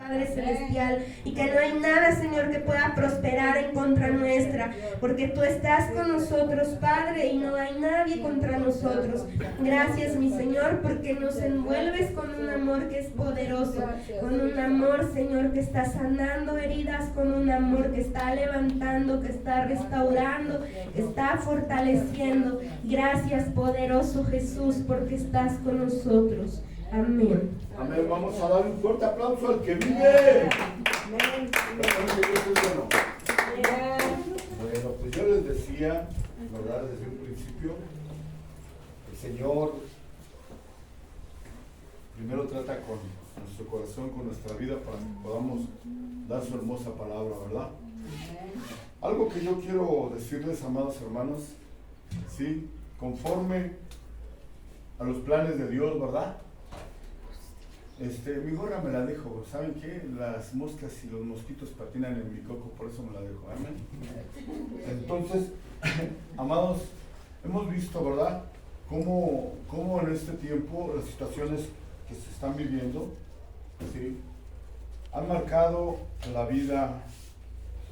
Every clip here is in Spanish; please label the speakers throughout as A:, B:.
A: Padre Celestial, y que no hay nada, Señor, que pueda prosperar en contra nuestra, porque tú estás con nosotros, Padre, y no hay nadie contra nosotros. Gracias, mi Señor, porque nos envuelves con un amor que es poderoso, con un amor, Señor, que está sanando heridas, con un amor que está levantando, que está restaurando, que está fortaleciendo. Gracias, poderoso Jesús, porque estás con nosotros. Amén.
B: Amén. Vamos a dar un fuerte aplauso al que vive.
C: Amén.
B: Bueno, pues yo les decía, ¿verdad? Desde un principio, el Señor primero trata con nuestro corazón, con nuestra vida, para que podamos dar su hermosa palabra, ¿verdad? Algo que yo quiero decirles, amados hermanos, ¿sí? Conforme a los planes de Dios, ¿verdad? Mi gorra me la dejo, ¿saben qué? Las moscas y los mosquitos patinan en mi coco, por eso me la dejo, amén. Entonces, amados, hemos visto, ¿verdad? Cómo en este tiempo las situaciones que se están viviendo, ¿sí?, han marcado la vida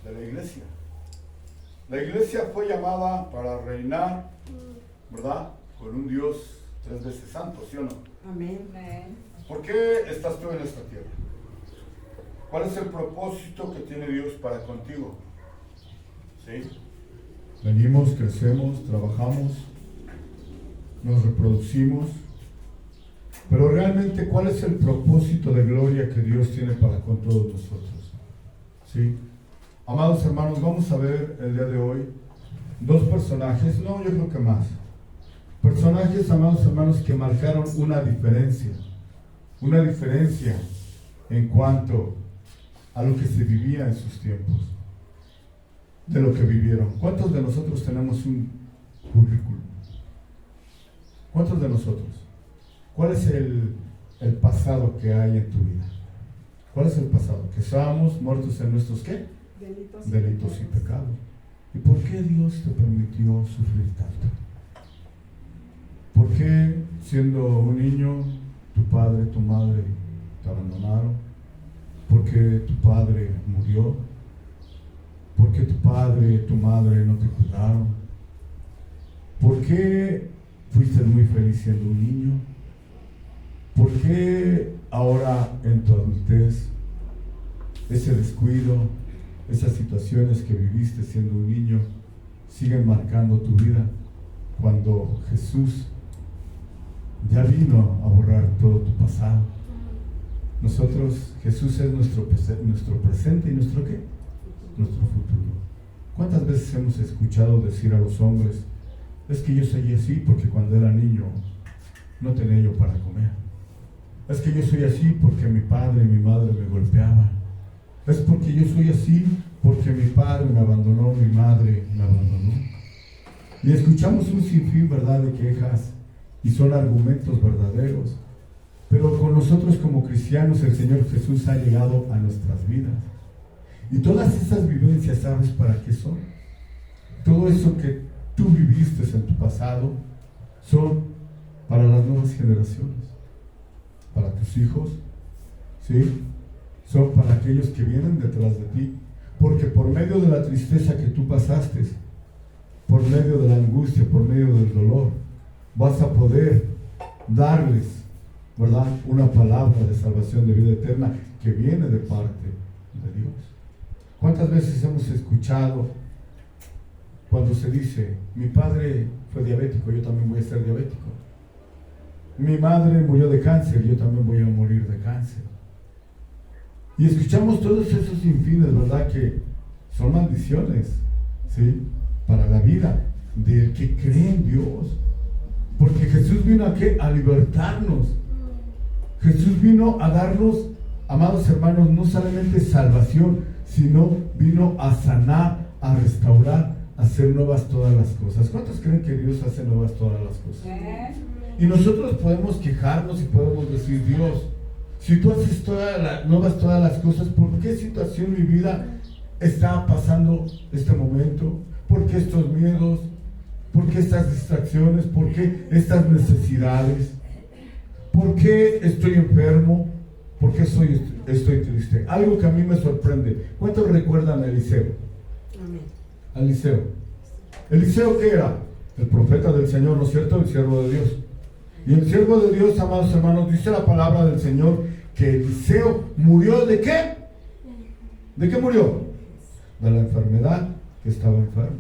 B: de la iglesia. La iglesia fue llamada para reinar, ¿verdad?, con un Dios 3 veces santo, ¿sí o no?
C: Amén.
B: ¿Por qué estás tú en esta tierra? ¿Cuál es el propósito que tiene Dios para contigo? ¿Sí? Venimos, crecemos, trabajamos, nos reproducimos, pero realmente, ¿cuál es el propósito de gloria que Dios tiene para con todos nosotros? ¿Sí? Amados hermanos, vamos a ver el día de hoy dos personajes, no, yo creo que más. Personajes, amados hermanos, que marcaron una diferencia en cuanto a lo que se vivía en sus tiempos, de lo que vivieron. ¿Cuántos de nosotros tenemos un currículum? ¿Cuántos de nosotros? ¿Cuál es el pasado que hay en tu vida? ¿Cuál es el pasado? Que estábamos muertos en nuestros ¿qué? Delitos y pecados. ¿Y por qué Dios te permitió sufrir tanto? ¿Por qué, siendo un niño, tu padre, tu madre te abandonaron? ¿Por qué tu padre murió? ¿Por qué tu padre, tu madre no te cuidaron? ¿Por qué fuiste muy feliz siendo un niño? ¿Por qué ahora en tu adultez ese descuido, esas situaciones que viviste siendo un niño siguen marcando tu vida cuando Jesús ya vino a borrar todo tu pasado? Jesús es nuestro presente y nuestro ¿qué? Nuestro futuro. ¿Cuántas veces hemos escuchado decir a los hombres, es que yo soy así porque cuando era niño no tenía yo para comer? Es que yo soy así porque mi padre y mi madre me golpeaban. Es porque yo soy así porque mi padre me abandonó, mi madre me abandonó. Y escuchamos un sinfín, ¿verdad?, de quejas, y son argumentos verdaderos. Pero con nosotros como cristianos el Señor Jesús ha llegado a nuestras vidas. Y todas esas vivencias, ¿sabes para qué son? Todo eso que tú viviste en tu pasado son para las nuevas generaciones, para tus hijos, ¿sí? Son para aquellos que vienen detrás de ti. Porque por medio de la tristeza que tú pasaste, por medio de la angustia, por medio del dolor, vas a poder darles, ¿verdad?, una palabra de salvación, de vida eterna, que viene de parte de Dios. ¿Cuántas veces hemos escuchado cuando se dice, mi padre fue diabético, yo también voy a ser diabético? Mi madre murió de cáncer, yo también voy a morir de cáncer. Y escuchamos todos esos infines, ¿verdad?, que son maldiciones, ¿sí?, para la vida del que cree en Dios. Porque Jesús vino ¿a qué? A libertarnos. Jesús vino a darnos, amados hermanos, no solamente salvación, sino vino a sanar, a restaurar, a hacer nuevas todas las cosas. ¿Cuántos creen que Dios hace nuevas todas las cosas? Y nosotros podemos quejarnos y podemos decir, Dios, si tú haces nuevas todas las cosas, ¿por qué situación mi vida está pasando este momento? ¿Por qué estos miedos? ¿Por qué estas distracciones? ¿Por qué estas necesidades? ¿Por qué estoy enfermo? ¿Por qué estoy triste. Algo que a mí me sorprende. ¿Cuántos recuerdan a Eliseo?
C: Amén.
B: A Eliseo. ¿Eliseo qué era? El profeta del Señor, ¿no es cierto? El siervo de Dios. Y el siervo de Dios, amados hermanos, dice la palabra del Señor que Eliseo murió ¿de qué? ¿De qué murió? De la enfermedad, que estaba enfermo.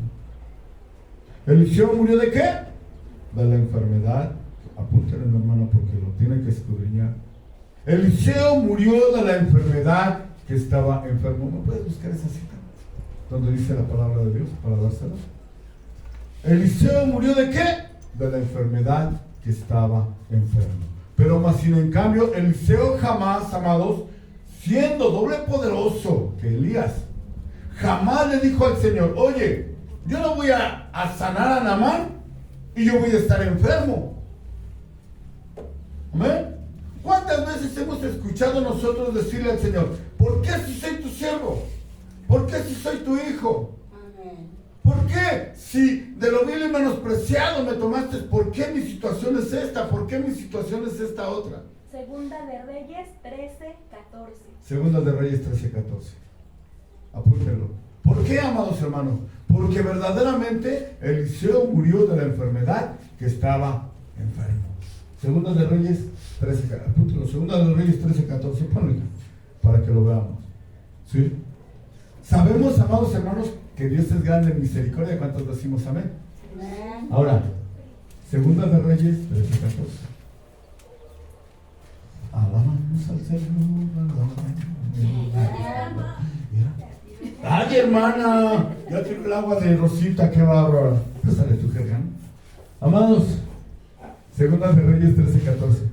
B: ¿Eliseo murió de qué? De la enfermedad. Apúntenlo, hermano, porque lo tiene que escudriñar. Eliseo murió de la enfermedad que estaba enfermo. ¿No puedes buscar esa cita? Donde dice la palabra de Dios para dársela. Eliseo murió de qué? De la enfermedad que estaba enfermo. Pero más sin en cambio, Eliseo jamás, amados, siendo doble poderoso que Elías, jamás le dijo al Señor: oye, yo no voy a sanar a Naamán y yo voy a estar enfermo. ¿Amén? ¿Cuántas veces hemos escuchado nosotros decirle al Señor: ¿por qué si soy tu siervo? ¿Por qué si soy tu hijo?
C: Amén.
B: ¿Por qué si de lo vil y menospreciado me tomaste? ¿Por qué mi situación es esta? ¿Por qué mi situación es esta otra?
A: Segunda de Reyes 13:14.
B: Segunda de Reyes 13:14. Apúntenlo. ¿Por qué, amados hermanos? Porque verdaderamente Eliseo murió de la enfermedad que estaba enfermo. Segunda de Reyes 13:14. Apúntenlo. Segunda de Reyes 13:14. Ponlo para que lo veamos. ¿Sí? Sabemos, amados hermanos, que Dios es grande en misericordia. ¿Cuántos decimos amén?
C: Amén.
B: Ahora, Segunda de Reyes 13:14. Alabamos al Señor. Ay, hermana, ya tengo el agua de Rosita, qué bárbara. Pásale tu jerga, ¿no? Amados, Segunda de Reyes 13:14.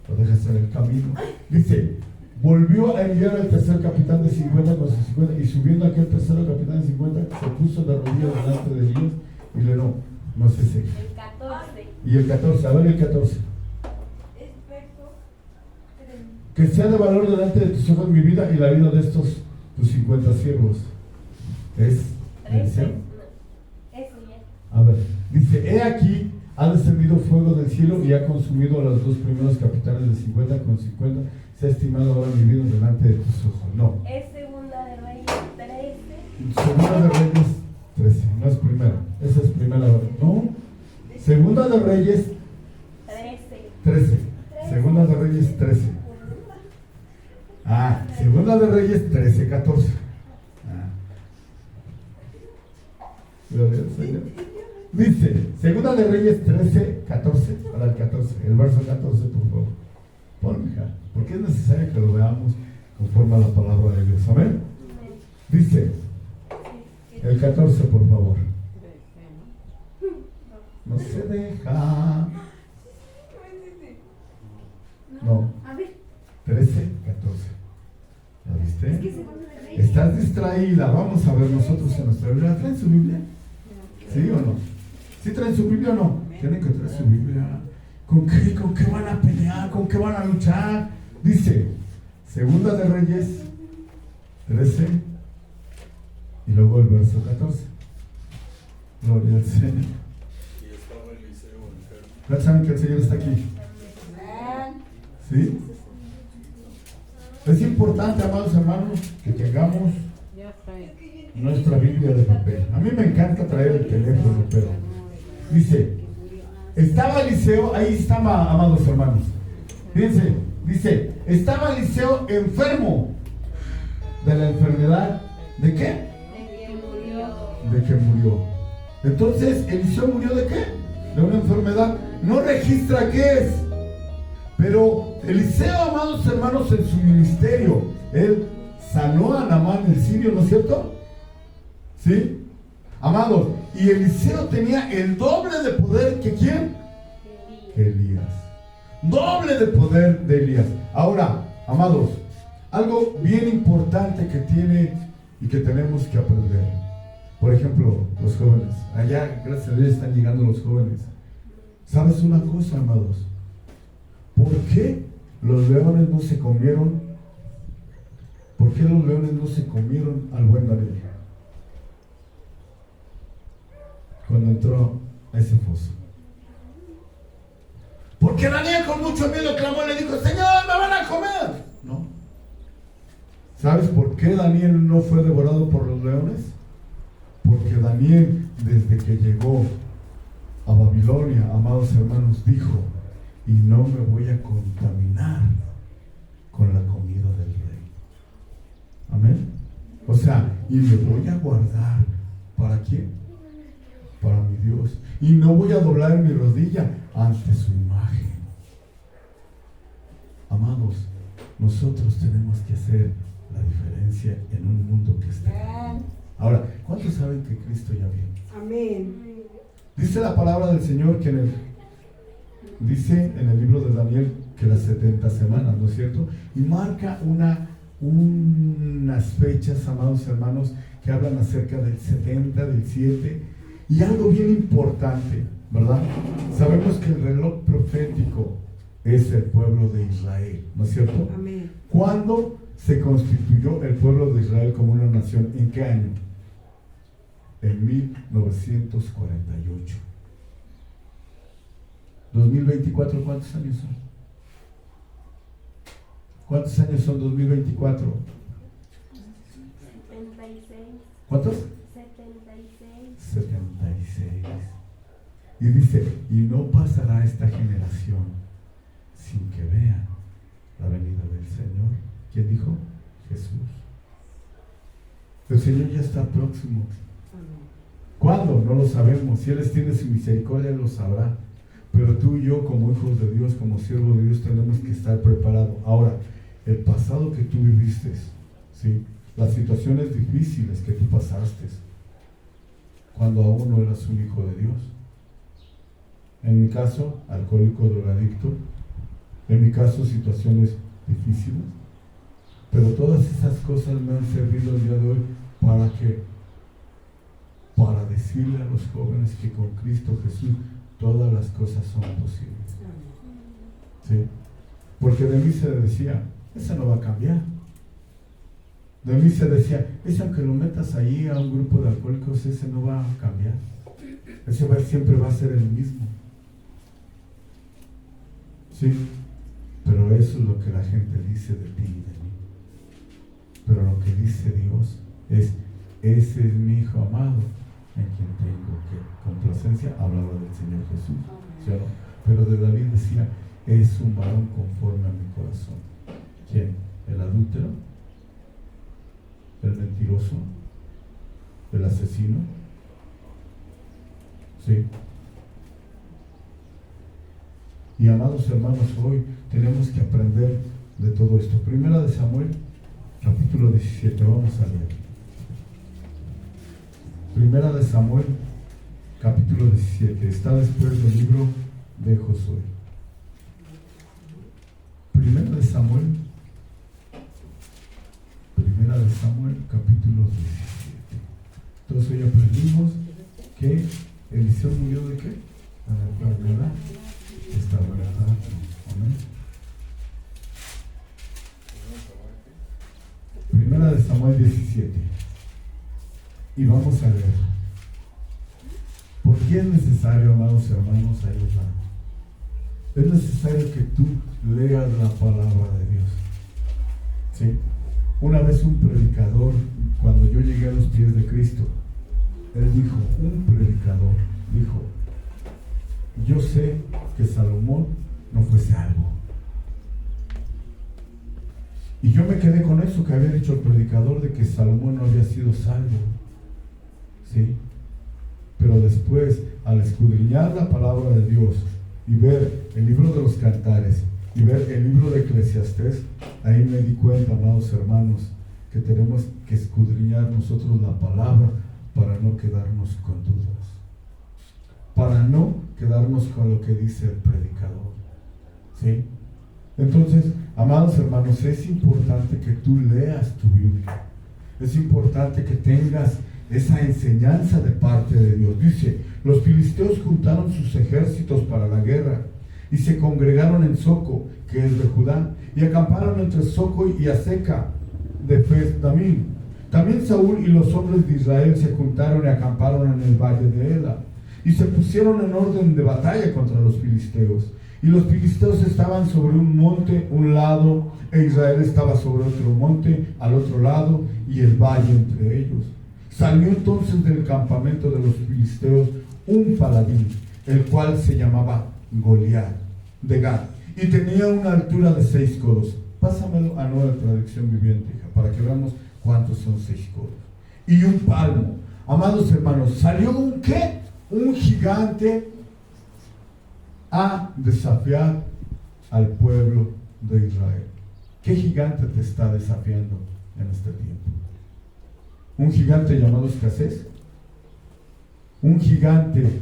B: Lo dejas en el camino. Dice: volvió a enviar al tercer capitán de 50 con sus 50, y subiendo aquel tercero capitán de 50, se puso de rodillas delante de Dios y le no sé si.
A: El 14.
B: Y el 14, a ver el 14. Que sea de valor delante de tus ojos mi vida y la vida de estos tus 50 siervos. Es
A: 13.
B: Eliseo.
A: Eso ya.
B: A ver, dice: he aquí, ha descendido fuego del cielo y ha consumido a los dos primeros capitanes de 50 con 50. Se ha estimado ahora mi vida delante de tus ojos. No.
A: Es Segunda de Reyes 13.
B: Segunda de Reyes 13, no es primera. Esa es primera. No. Segunda de Reyes 13. Segunda de Reyes 13. Segunda de Reyes 13:14. Gloria al Señor. Dice, Segunda de Reyes 13:14. Para el 14, el verso 14, por favor. Ponme, hija, porque es necesario que lo veamos conforme a la palabra de Dios. Amén. Dice, el 14, por favor. No se deja. No. 13:14. ¿La viste? Estás distraída. Vamos a ver nosotros en nuestra Biblia. ¿Traen su Biblia? ¿Sí o no? ¿Sí traen su Biblia o no? Tienen que traer su Biblia. ¿Con qué van a pelear? ¿Con qué van a luchar? Dice, Segunda de Reyes 13 y luego el verso 14. Gloria al Señor.
D: Y estaba Eliseo enfermo.
B: ¿Ya saben que el Señor está aquí?
C: Amén.
B: ¿Sí? Es importante, amados hermanos, que tengamos nuestra Biblia de papel. A mí me encanta traer el teléfono, pero dice, estaba Eliseo, ahí está, amados hermanos. Fíjense, dice, estaba Eliseo enfermo de la enfermedad. ¿De qué? De que murió. Entonces, ¿Eliseo murió de qué? De una enfermedad. No registra qué es. Pero Eliseo, amados hermanos, en su ministerio, él sanó a Naamán el sirio, ¿no es cierto? ¿Sí? Amados, y Eliseo tenía el doble de poder que ¿quién? Que Elías. Doble de poder de Elías. Ahora, amados, algo bien importante que tiene y que tenemos que aprender. Por ejemplo, los jóvenes. Allá, gracias a Dios, están llegando los jóvenes. ¿Sabes una cosa, amados? ¿Por qué los leones no se comieron? ¿Por qué los leones no se comieron al buen Daniel cuando entró a ese foso? Porque Daniel con mucho miedo clamó y le dijo: Señor, me van a comer. No. ¿Sabes por qué Daniel no fue devorado por los leones? Porque Daniel, desde que llegó a Babilonia, amados hermanos, dijo: y no me voy a contaminar con la comida del rey. Amén. O sea, y me voy a guardar. ¿Para quién? Para mi Dios. Y no voy a doblar mi rodilla ante su imagen. Amados, nosotros tenemos que hacer la diferencia en un mundo que está
C: Amén.
B: Ahora, ¿cuántos saben que Cristo ya viene?
C: Amén.
B: Dice la palabra del Señor que dice en el libro de Daniel que las 70 semanas, ¿no es cierto? Y marca unas fechas, amados hermanos, que hablan acerca del 70, del 7, y algo bien importante, ¿verdad? Sabemos que el reloj profético es el pueblo de Israel, ¿no es cierto?
C: Amén.
B: ¿Cuándo se constituyó el pueblo de Israel como una nación? ¿En qué año? En 1948. 2024, ¿cuántos años son? ¿Cuántos años son 2024?
A: 76.
B: ¿Cuántos?
A: 76.
B: 76. Y dice: y no pasará esta generación sin que vean la venida del Señor. ¿Quién dijo? Jesús. El Señor ya está próximo. ¿Cuándo? No lo sabemos. Si Él extiende su misericordia, Él lo sabrá. Pero tú y yo, como hijos de Dios, como siervos de Dios, tenemos que estar preparados. Ahora, el pasado que tú viviste, ¿sí? Las situaciones difíciles que tú pasaste cuando aún no eras un hijo de Dios. En mi caso, alcohólico, drogadicto. En mi caso, situaciones difíciles. Pero todas esas cosas me han servido el día de hoy para que, para decirle a los jóvenes que con Cristo Jesús todas las cosas son posibles. ¿Sí? Porque de mí se decía: esa no va a cambiar. De mí se decía: ese, aunque lo metas ahí a un grupo de alcohólicos, ese no va a cambiar. Ese siempre va a ser el mismo. ¿Sí? Pero eso es lo que la gente dice de ti y de mí. Pero lo que dice Dios es: ese es mi hijo amado, en quien tengo que complacencia. Hablaba del Señor Jesús, ¿sí o no? Pero de David decía: es un varón conforme a mi corazón. ¿Quién? ¿El adúltero? ¿El mentiroso? ¿El asesino? Sí. Y amados hermanos, hoy tenemos que aprender de todo esto. Primera de Samuel, capítulo 17, vamos a leer. Primera de Samuel, capítulo 17, está después del libro de Josué. Primera de Samuel, capítulo 17. Entonces hoy aprendimos que Eliseo murió ¿de qué? De la enfermedad. Está verdad. Amén. Primera de Samuel 17. Y vamos a leer. ¿Por qué es necesario, amados hermanos, ayudar? Es necesario que tú leas la palabra de Dios. ¿Sí? Una vez un predicador, cuando yo llegué a los pies de Cristo, él dijo, un predicador dijo: yo sé que Salomón no fue salvo. Y yo me quedé con eso que había dicho el predicador, de que Salomón no había sido salvo. ¿Sí? Pero después, al escudriñar la palabra de Dios y ver el libro de los Cantares y ver el libro de Eclesiastés, ahí me di cuenta, amados hermanos, que tenemos que escudriñar nosotros la palabra para no quedarnos con dudas, para no quedarnos con lo que dice el predicador. ¿Sí? Entonces, amados hermanos, es importante que tú leas tu Biblia. Es importante que tengas esa enseñanza de parte de Dios. Dice: los filisteos juntaron sus ejércitos para la guerra y se congregaron en Soco, que es de Judá, y acamparon entre Soco y Aseca de Fes-damim. También Saúl y los hombres de Israel se juntaron y acamparon en el valle de Ela, y se pusieron en orden de batalla contra los filisteos. Y los filisteos estaban sobre un monte, un lado, e Israel estaba sobre otro monte, al otro lado, y el valle entre ellos. Salió entonces del campamento de los filisteos un paladín, el cual se llamaba Goliat, de Gat, y tenía una altura de 6 codos. Pásamelo a Nueva Traducción Viviente, hija, para que veamos cuántos son 6 codos. Y un palmo. Amados hermanos, salió un ¿qué? Un gigante a desafiar al pueblo de Israel. ¿Qué gigante te está desafiando en este tiempo? ¿Un gigante llamado escasez? ¿Un gigante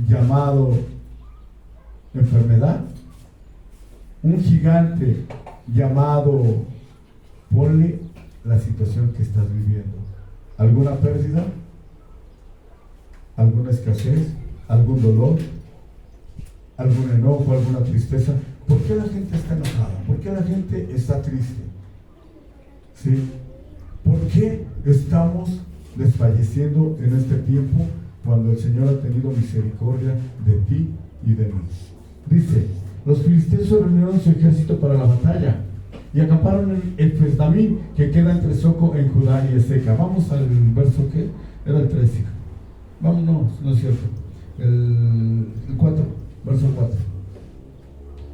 B: llamado enfermedad? ¿Un gigante llamado, ponle la situación que estás viviendo? ¿Alguna pérdida? ¿Alguna escasez? ¿Algún dolor? ¿Algún enojo? ¿Alguna tristeza? ¿Por qué la gente está enojada? ¿Por qué la gente está triste? ¿Sí? ¿Por qué estamos desfalleciendo en este tiempo cuando el Señor ha tenido misericordia de ti y de mí? Dice, los filisteos reunieron su ejército para la batalla y acamparon en Efes-Damim, que queda entre Soco en Judá y Ezeca. Vamos al verso que era el 3, hija. Vamos, no es cierto. El 4, verso 4.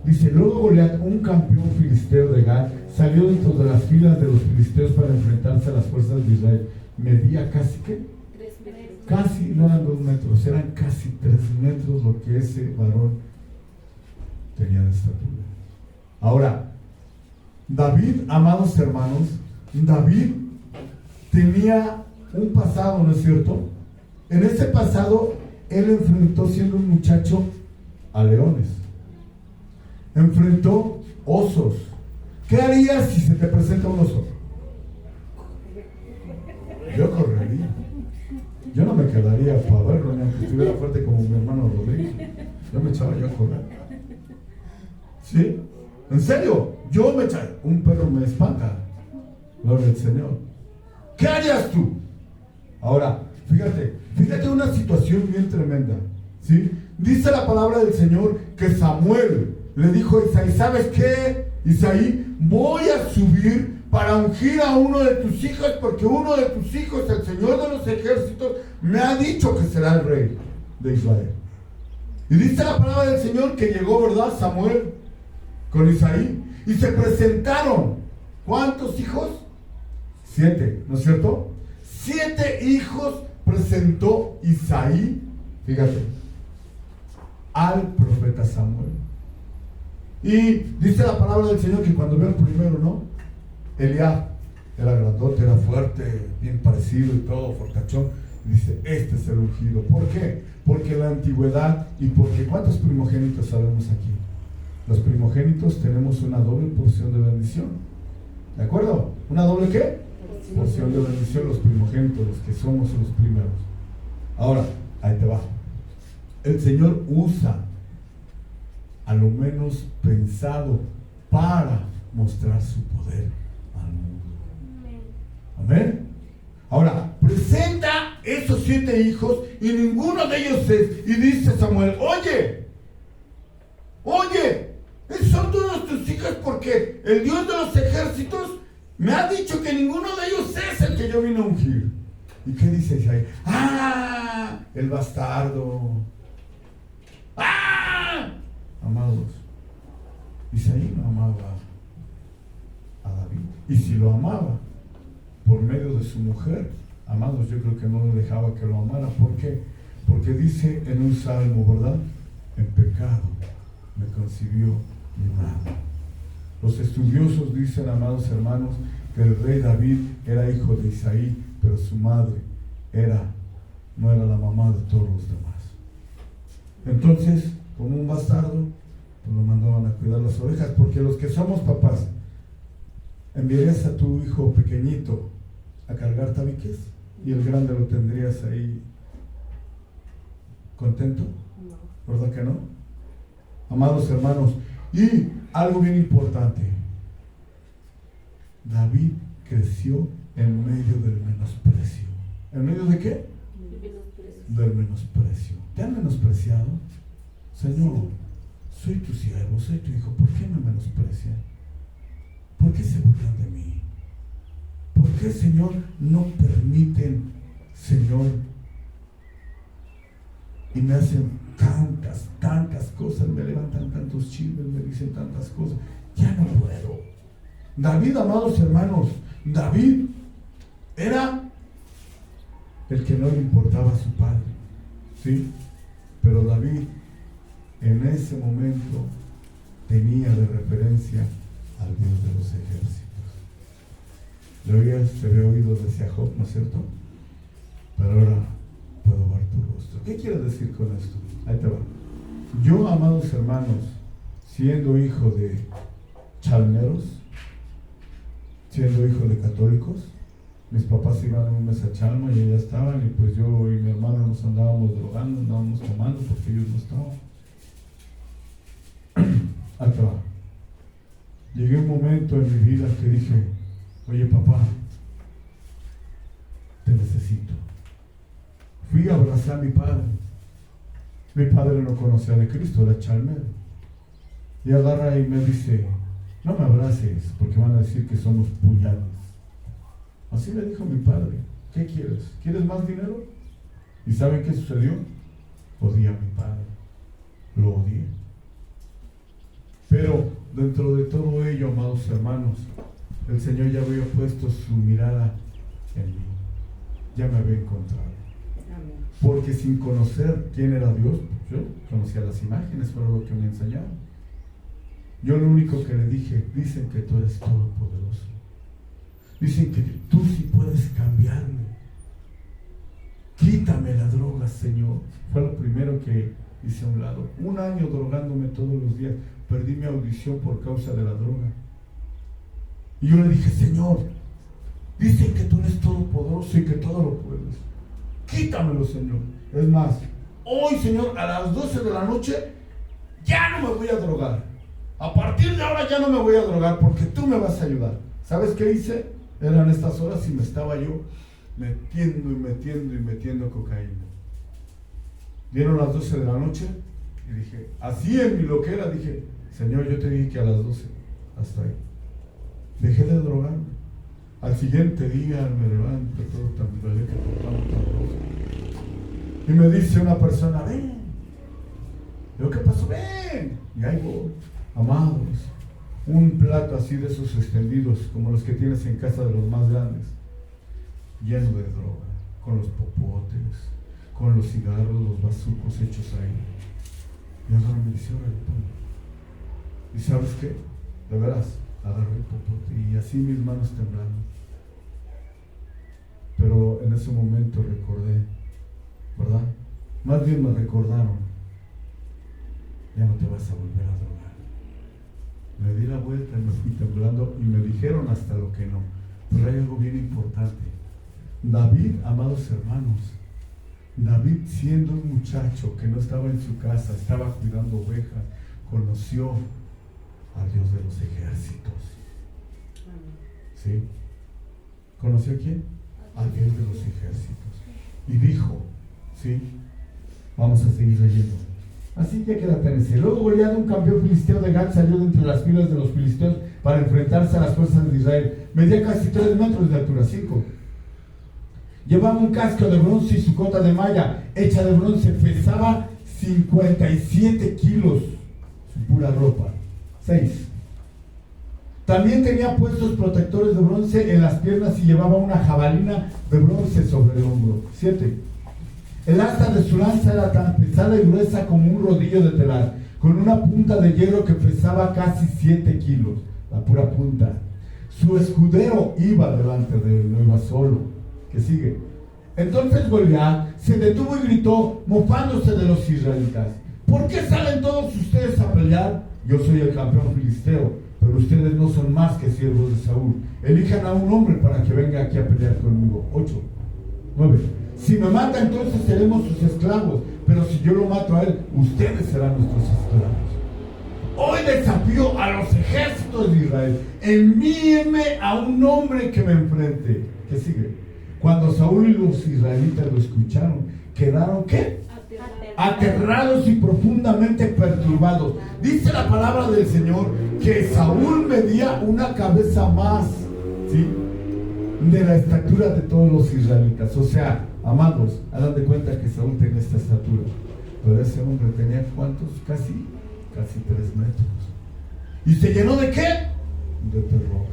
B: Dice, luego Goliat, un campeón filisteo de Gat, salió dentro de las filas de los filisteos para enfrentarse a las fuerzas de Israel. Medía casi, ¿qué?
A: 3 metros.
B: Casi, no eran 2 metros, eran casi 3 metros lo que ese varón tenía de estatura. Ahora, David, amados hermanos, David tenía un pasado, ¿no es cierto? En ese pasado, él enfrentó, siendo un muchacho, a leones. Enfrentó osos. ¿Qué harías si se te presenta un oso? Yo correría. Yo no me quedaría para verlo, ni aunque estuviera fuerte como mi hermano Rodríguez. Yo me echaba yo a correr. ¿Sí? ¿En serio? Yo me echaba. Un perro me espanta. Gloria al Señor. ¿Qué harías tú? Ahora, fíjate una situación bien tremenda. ¿Sí? Dice la palabra del Señor que Samuel le dijo a Isaí, ¿sabes qué, Isaí? Voy a subir para ungir a uno de tus hijos, porque uno de tus hijos, el Señor de los ejércitos, me ha dicho que será el rey de Israel. Y dice la palabra del Señor que llegó, ¿verdad? Samuel con Isaí, y se presentaron. ¿Cuántos hijos? 7, ¿no es cierto? 7 hijos presentó Isaí, fíjate, al profeta Samuel. Y dice la palabra del Señor que cuando vio el primero, ¿no? Eliab era grandote, era fuerte, bien parecido y todo, fortachón. Dice, este es el ungido. ¿Por qué? Porque la antigüedad y porque ¿cuántos primogénitos sabemos aquí? Los primogénitos tenemos una doble porción de bendición. ¿De acuerdo? ¿Una doble qué? Porción de bendición, los primogénitos, los que somos los primeros. Ahora, ahí te va. El Señor usa a lo menos pensado para mostrar su poder al mundo. Amén. Ahora, presenta esos 7 hijos y ninguno de ellos es. Y dice Samuel, oye, esos son todos tus hijos porque el Dios de los ejércitos me ha dicho que ninguno de ellos es el que yo vine a ungir. ¿Y qué dice Isaí? ¡Ah! El bastardo. ¡Ah! Amados, Isaí no amaba a David. Y si lo amaba por medio de su mujer, amados, yo creo que no le dejaba que lo amara. ¿Por qué? Porque dice en un salmo, ¿verdad? En pecado me concibió mi madre. Los estudiosos dicen, amados hermanos, que el rey David era hijo de Isaí, pero su madre no era la mamá de todos los demás. Entonces, como un bastardo, pues lo mandaban a cuidar las ovejas, porque los que somos papás, ¿enviarías a tu hijo pequeñito a cargar tabiques? Y el grande lo tendrías ahí contento, ¿verdad que no? Amados hermanos, y algo bien importante, David creció en medio del menosprecio. ¿En medio de qué? Del menosprecio. ¿Te han menospreciado? Señor, soy tu siervo, soy tu hijo, ¿por qué me menosprecian? ¿Por qué se burlan de mí? ¿Por qué, Señor, no permiten, Señor, y me hacen tantas cosas, me levantan tantos chismes, me dicen tantas cosas? Ya no puedo. David, amados hermanos, David era el que no le importaba a su padre, ¿sí? Pero David en ese momento tenía de referencia al Dios de los ejércitos. Se había oído decía Job, ¿no es cierto? Pero ahora puedo ver tu rostro. ¿Qué quiere decir con esto? Ahí te va. Yo, amados hermanos, siendo hijo de chalneros, siendo hijo de católicos, mis papás iban en un mes a Chalma y allá estaban, y pues yo y mi hermano nos andábamos drogando, andábamos tomando porque ellos no estaban. Acá llegué a un momento en mi vida que dije, oye papá, te necesito. Fui a abrazar a mi padre. Mi padre no conocía de Cristo, era chalmero. Y agarra y me dice, no me abraces porque van a decir que somos puñales. Así me dijo mi padre. ¿Qué quieres? ¿Quieres más dinero? ¿Y saben qué sucedió? Odié a mi padre. Lo odié. Pero dentro de todo ello, amados hermanos, el Señor ya había puesto su mirada en mí. Ya me había encontrado. Porque sin conocer quién era Dios, yo conocía las imágenes, fue lo que me enseñaron. Yo lo único que le dije, dicen que tú eres todopoderoso. Dicen que tú sí puedes cambiarme. Quítame la droga, Señor. Fue lo primero que hice a un lado. 1 año drogándome todos los días. Perdí mi audición por causa de la droga. Y yo le dije, Señor, dicen que tú eres todopoderoso y que todo lo puedes. Quítamelo, Señor. Es más, hoy, Señor, a las 12 de la noche ya no me voy a drogar. A partir de ahora ya no me voy a drogar porque tú me vas a ayudar. ¿Sabes qué hice? Eran estas horas y me estaba yo metiendo cocaína. Dieron las 12 de la noche y dije, así en mi loquera, dije, Señor, yo te dije que a las 12, hasta ahí. Dejé de drogarme. Al siguiente día me levanto todo tambaleante que tocamos tan rojo. Y me dice una persona, ven. Yo, ¿qué pasó? Ven. Y ahí voy. Amados, un plato así de esos extendidos, como los que tienes en casa de los más grandes, lleno de droga, con los popotes, con los cigarros, los bazucos hechos ahí. Y ahora me dice, órale, ¿y sabes qué? De veras, agarré el popote y así mis manos temblando. Pero en ese momento recordé, ¿verdad? Más bien me recordaron, ya no te vas a volver a drogar. Me di la vuelta y me fui temblando y me dijeron hasta lo que no. Pero hay algo bien importante. David, amados hermanos, David, siendo un muchacho que no estaba en su casa, estaba cuidando ovejas, conoció al Dios de los ejércitos. ¿Sí? ¿Conoció a quién? Al Dios de los ejércitos. Y dijo, ¿sí? Vamos a seguir leyendo. Así que quédate. Luego Goliat, un campeón filisteo de Gat, salió de entre las filas de los filisteos para enfrentarse a las fuerzas de Israel. Medía casi 3 metros de altura, 5. Llevaba un casco de bronce y su cota de malla hecha de bronce. Pesaba 57 kilos su pura ropa. 6. También tenía puestos protectores de bronce en las piernas y llevaba una jabalina de bronce sobre el hombro. 7. El asta de su lanza era tan pesada y gruesa como un rodillo de telar, con una punta de hierro que pesaba casi 7 kilos, la pura punta. Su escudero iba delante de él, no iba solo. ¿Qué sigue? Entonces Goliat se detuvo y gritó, mofándose de los israelitas: ¿por qué salen todos ustedes a pelear? Yo soy el campeón filisteo, pero ustedes no son más que siervos de Saúl. Elijan a un hombre para que venga aquí a pelear conmigo. 8. 9. Si me mata, entonces seremos sus esclavos, pero si yo lo mato a él, ustedes serán nuestros esclavos. Hoy desafío a los ejércitos de Israel: envíenme a un hombre que me enfrente. ¿Qué sigue? Cuando Saúl y los israelitas lo escucharon, quedaron, ¿qué? aterrados y profundamente perturbados. Dice la palabra del Señor que Saúl medía una cabeza más, ¿sí?, de la estatura de todos los israelitas. O sea, amados, hagan de cuenta que Saúl tenía esta estatura, pero ese hombre tenía ¿cuántos? Casi 3 metros. ¿Y se llenó de qué? De terror.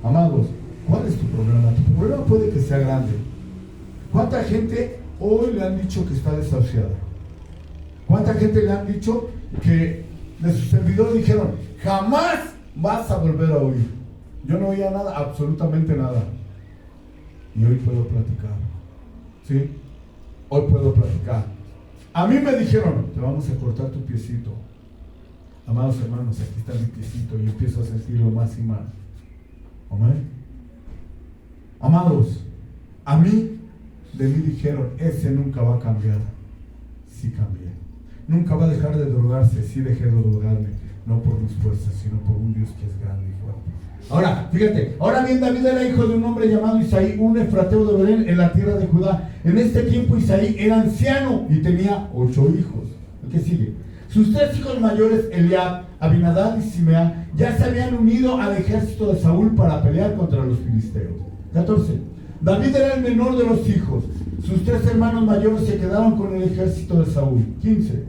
B: Amados, ¿cuál es tu problema? Tu problema puede que sea grande. ¿Cuánta gente hoy le han dicho que está desahuciada? ¿Cuánta gente le han dicho que de sus servidores dijeron, jamás vas a volver a oír? Yo no oía nada, absolutamente nada. Y hoy puedo platicar. ¿Sí? Hoy puedo platicar. A mí me dijeron, te vamos a cortar tu piecito. Amados hermanos, aquí está mi piecito y empiezo a sentirlo más y más. Amén. Amados, a mí, de mí dijeron, ese nunca va a cambiar. Sí cambié. Nunca va a dejar de drogarse. Sí dejé de drogarme. No por mis fuerzas, sino por un Dios que es grande y fuerte. Ahora, fíjate, ahora bien, David era hijo de un hombre llamado Isaí, un efrateo de Belén en la tierra de Judá. En este tiempo Isaí era anciano y tenía 8 hijos. ¿Qué sigue? Sus 3 hijos mayores, Eliab, Abinadab y Simea, ya se habían unido al ejército de Saúl para pelear contra los filisteos. 14. David era el menor de los hijos. Sus 3 hermanos mayores se quedaron con el ejército de Saúl. 15.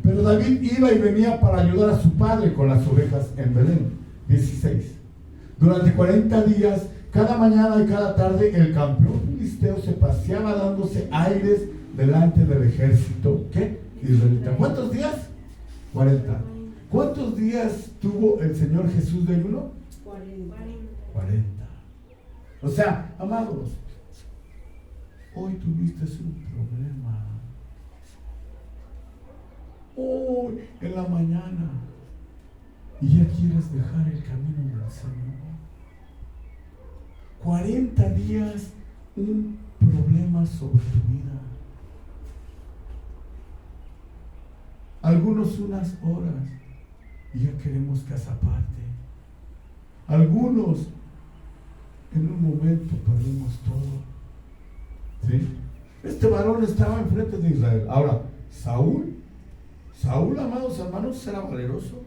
B: Pero David iba y venía para ayudar a su padre con las ovejas en Belén. 16. Durante 40 días, cada mañana y cada tarde, el campeón filisteo se paseaba dándose aires delante del ejército, ¿qué?, israelita. ¿Cuántos días? 40. ¿Cuántos días tuvo el Señor Jesús de ayuno? 40. O sea, amados, hoy tuviste un problema. Hoy en la mañana. Y ya quieres dejar el camino del Señor. 40 días, un problema sobre tu vida. Algunos unas horas y ya queremos que se aparte. Algunos en un momento perdimos todo. ¿Sí? Este varón estaba enfrente de Israel. Ahora, Saúl, amados hermanos, era valeroso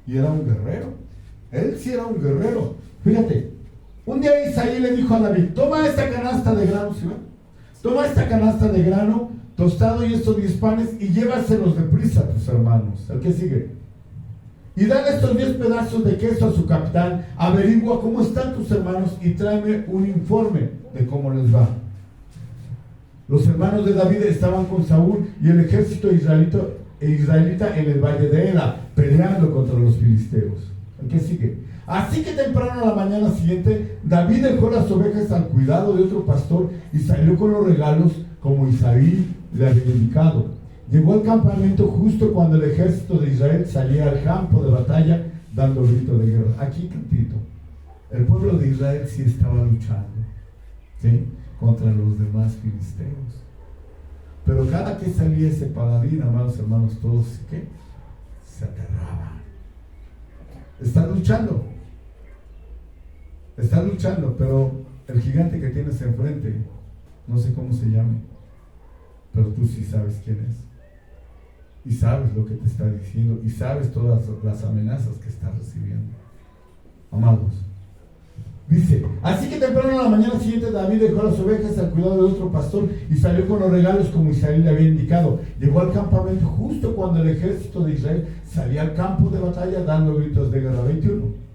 B: y era un guerrero. Él sí era un guerrero. Fíjate, un día Isaí le dijo a David, toma esta canasta de grano, ¿sí? Toma esta canasta de grano tostado y estos 10 panes y llévaselos deprisa a tus hermanos. ¿El que sigue? Y dale estos 10 pedazos de queso a su capitán, averigua cómo están tus hermanos y tráeme un informe de cómo les va. Los hermanos de David estaban con Saúl y el ejército israelita en el valle de Ela, peleando contra los filisteos. ¿El que sigue? Así que temprano a la mañana siguiente, David dejó las ovejas al cuidado de otro pastor y salió con los regalos como Isaí le había indicado. Llegó al campamento justo cuando el ejército de Israel salía al campo de batalla dando grito de guerra. Aquí tantito, el pueblo de Israel sí estaba luchando, ¿sí?, contra los demás filisteos. Pero cada que salía ese paladín, amados hermanos, todos ¿qué?, se aterraban. Estás luchando, pero el gigante que tienes enfrente, no sé cómo se llama, pero tú sí sabes quién es. Y sabes lo que te está diciendo, y sabes todas las amenazas que está recibiendo. Amados, dice, así que temprano a la mañana siguiente David dejó las ovejas al cuidado de otro pastor y salió con los regalos como Isaí le había indicado. Llegó al campamento justo cuando el ejército de Israel salía al campo de batalla dando gritos de guerra. 21.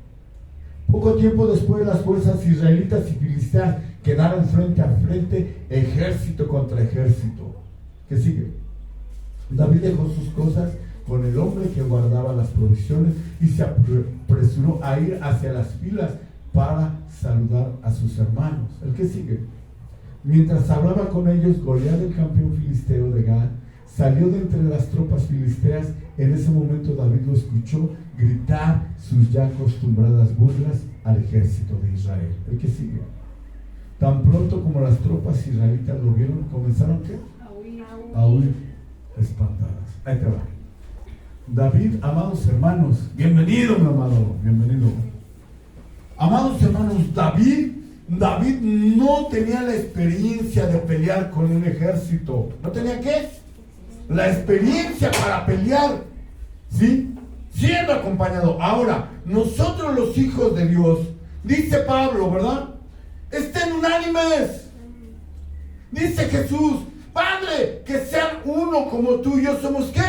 B: Poco tiempo después, las fuerzas israelitas y filisteas quedaron frente a frente, ejército contra ejército. ¿Qué sigue? David dejó sus cosas con el hombre que guardaba las provisiones y se apresuró a ir hacia las filas para saludar a sus hermanos. ¿El que sigue? Mientras hablaba con ellos, Goliat, el campeón filisteo de Gad, salió de entre las tropas filisteas. En ese momento David lo escuchó gritar sus ya acostumbradas burlas al ejército de Israel. ¿El que sigue? Tan pronto como las tropas israelitas lo vieron, comenzaron ¿qué? A huir espantadas. Ahí te va. David, amados hermanos, bienvenido, mi amado, bienvenido. Amados hermanos, David no tenía la experiencia de pelear con un ejército. ¿No tenía qué? la experiencia para pelear, ¿sí? Siendo acompañado. Ahora, nosotros los hijos de Dios, dice Pablo, ¿verdad? Estén unánimes. Dice Jesús, Padre, que sean uno como tú y yo somos, ¿qué?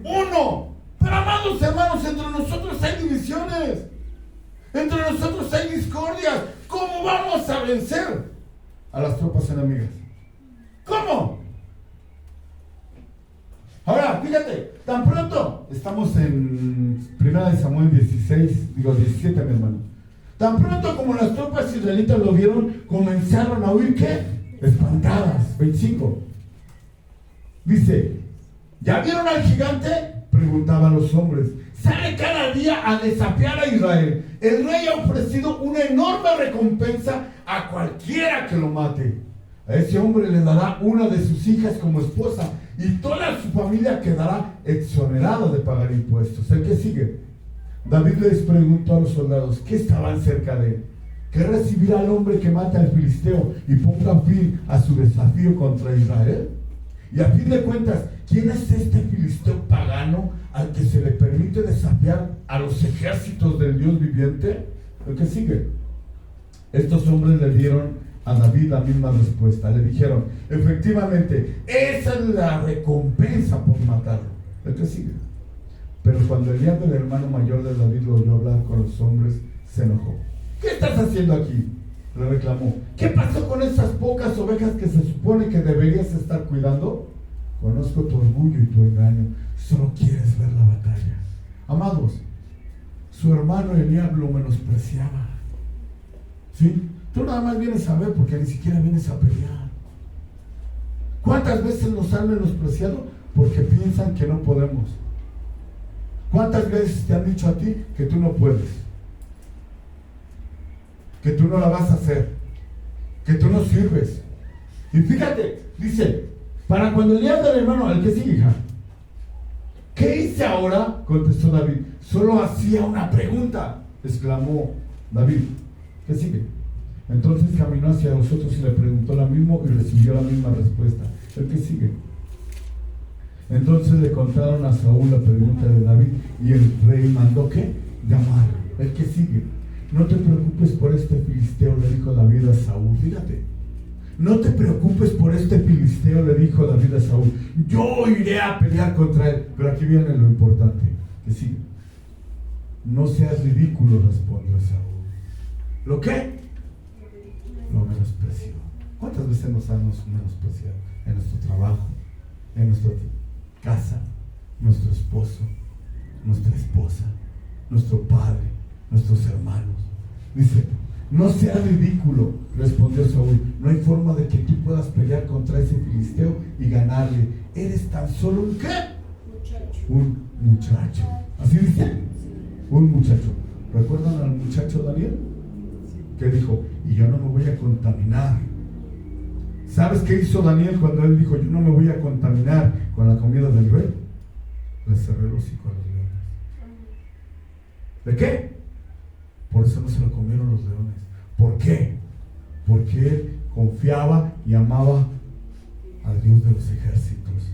B: Uno. Pero amados hermanos, entre nosotros hay divisiones. Entre nosotros hay discordias. ¿Cómo vamos a vencer a las tropas enemigas? ¿Cómo? Ahora, fíjate, tan pronto estamos en 1 Samuel 17, mi hermano. Tan pronto como las tropas israelitas lo vieron, comenzaron a huir, ¿qué? Espantadas. 25. Dice, ¿ya vieron al gigante? Preguntaban los hombres. Sale cada día a desafiar a Israel. El rey ha ofrecido una enorme recompensa a cualquiera que lo mate. A ese hombre le dará una de sus hijas como esposa y toda su familia quedará exonerada de pagar impuestos. ¿El que sigue? David les preguntó a los soldados que estaban cerca de él: ¿qué recibirá el hombre que mate al filisteo y ponga fin a su desafío contra Israel? Y a fin de cuentas, ¿quién es este filisteo pagano al que se le permite desafiar a los ejércitos del Dios viviente? ¿El que sigue? Estos hombres le dieron a David la misma respuesta. Le dijeron, efectivamente, esa es la recompensa por matarlo. ¿El que sigue? Pero cuando Eliab, el hermano mayor de David, lo oyó hablar con los hombres, se enojó. ¿Qué estás haciendo aquí?, le reclamó. ¿Qué pasó con esas pocas ovejas que se supone que deberías estar cuidando? Conozco tu orgullo y tu engaño. Solo quieres ver la batalla. Amados, su hermano Eliab lo menospreciaba. ¿Sí? Tú nada más vienes a ver porque ni siquiera vienes a pelear. ¿Cuántas veces nos han menospreciado? Porque piensan que no podemos. ¿Cuántas veces te han dicho a ti que tú no puedes? Que tú no la vas a hacer, que tú no sirves. Y fíjate, dice, para cuando el día del hermano, el que sigue, hija, ¿qué hice ahora?, contestó David. Solo hacía una pregunta, exclamó David. ¿Qué sigue? Entonces caminó hacia nosotros y le preguntó lo mismo y recibió la misma respuesta. ¿El que sigue? Entonces le contaron a Saúl la pregunta de David y el rey mandó, ¿qué? Llamarlo. ¿El que sigue? No te preocupes por este filisteo, le dijo David a Saúl. Fíjate, no te preocupes por este filisteo, le dijo David a Saúl. Yo iré a pelear contra él. Pero aquí viene lo importante, que sigue. No seas ridículo, respondió Saúl. ¿Lo qué? Lo menospreció. ¿Cuántas veces nos han menospreciado? En nuestro trabajo, en nuestra casa, nuestro esposo, nuestra esposa, nuestro padre, nuestros hermanos. Dice, no sea ridículo, respondió Saúl. No hay forma de que tú puedas pelear contra ese filisteo y ganarle. Eres tan solo un ¿qué? Un muchacho. ¿Así dice? Un muchacho. ¿Recuerdan al muchacho Daniel? Que dijo, y yo no me voy a contaminar. ¿Sabes qué hizo Daniel cuando él dijo, yo no me voy a contaminar con la comida del rey? Le cerré los hocico a los leones. ¿De qué? Por eso no se lo comieron los leones. ¿Por qué? Porque él confiaba y amaba al Dios de los ejércitos.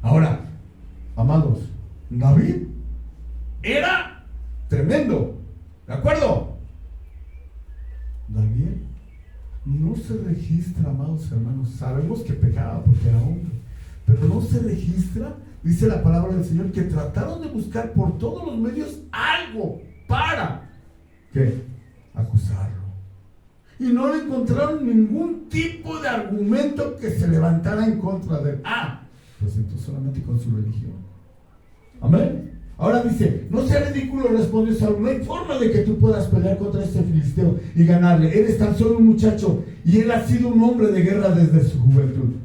B: Ahora, amados, David era tremendo, ¿de acuerdo? Daniel no se registra, amados hermanos. Sabemos que pecaba porque era hombre, pero no se registra. Dice la palabra del Señor que trataron de buscar por todos los medios algo para ¿qué? Acusarlo. Y no le encontraron ningún tipo de argumento que se levantara en contra de él. Presentó solamente con su religión. Amén. Ahora dice, no sea ridículo, respondió Saúl. No hay forma de que tú puedas pelear contra este filisteo y ganarle. Eres tan solo un muchacho y él ha sido un hombre de guerra desde su juventud.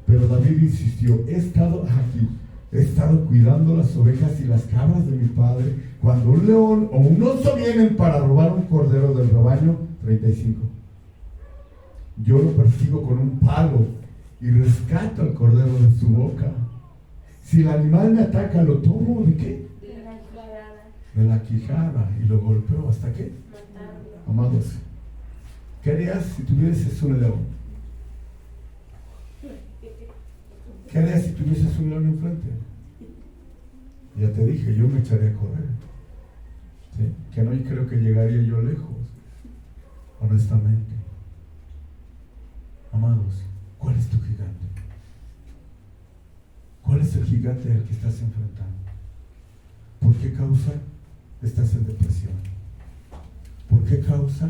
B: Pero David insistió, he estado cuidando las ovejas y las cabras de mi padre cuando un león o un oso vienen para robar un cordero del rebaño. 35. Yo lo persigo con un palo y rescato al cordero de su boca. Si el animal me ataca, lo tomo ¿de qué? De la quijada y lo golpeo hasta qué? Amados, ¿qué harías si tuvieras un león? ¿Qué harías si tuvieses un león enfrente? Ya te dije, yo me echaría a correr. ¿Sí? Que no creo que llegaría yo lejos, honestamente. Amados, ¿cuál es tu gigante? ¿Cuál es el gigante al que estás enfrentando? ¿Por qué causa estás en depresión? ¿Por qué causa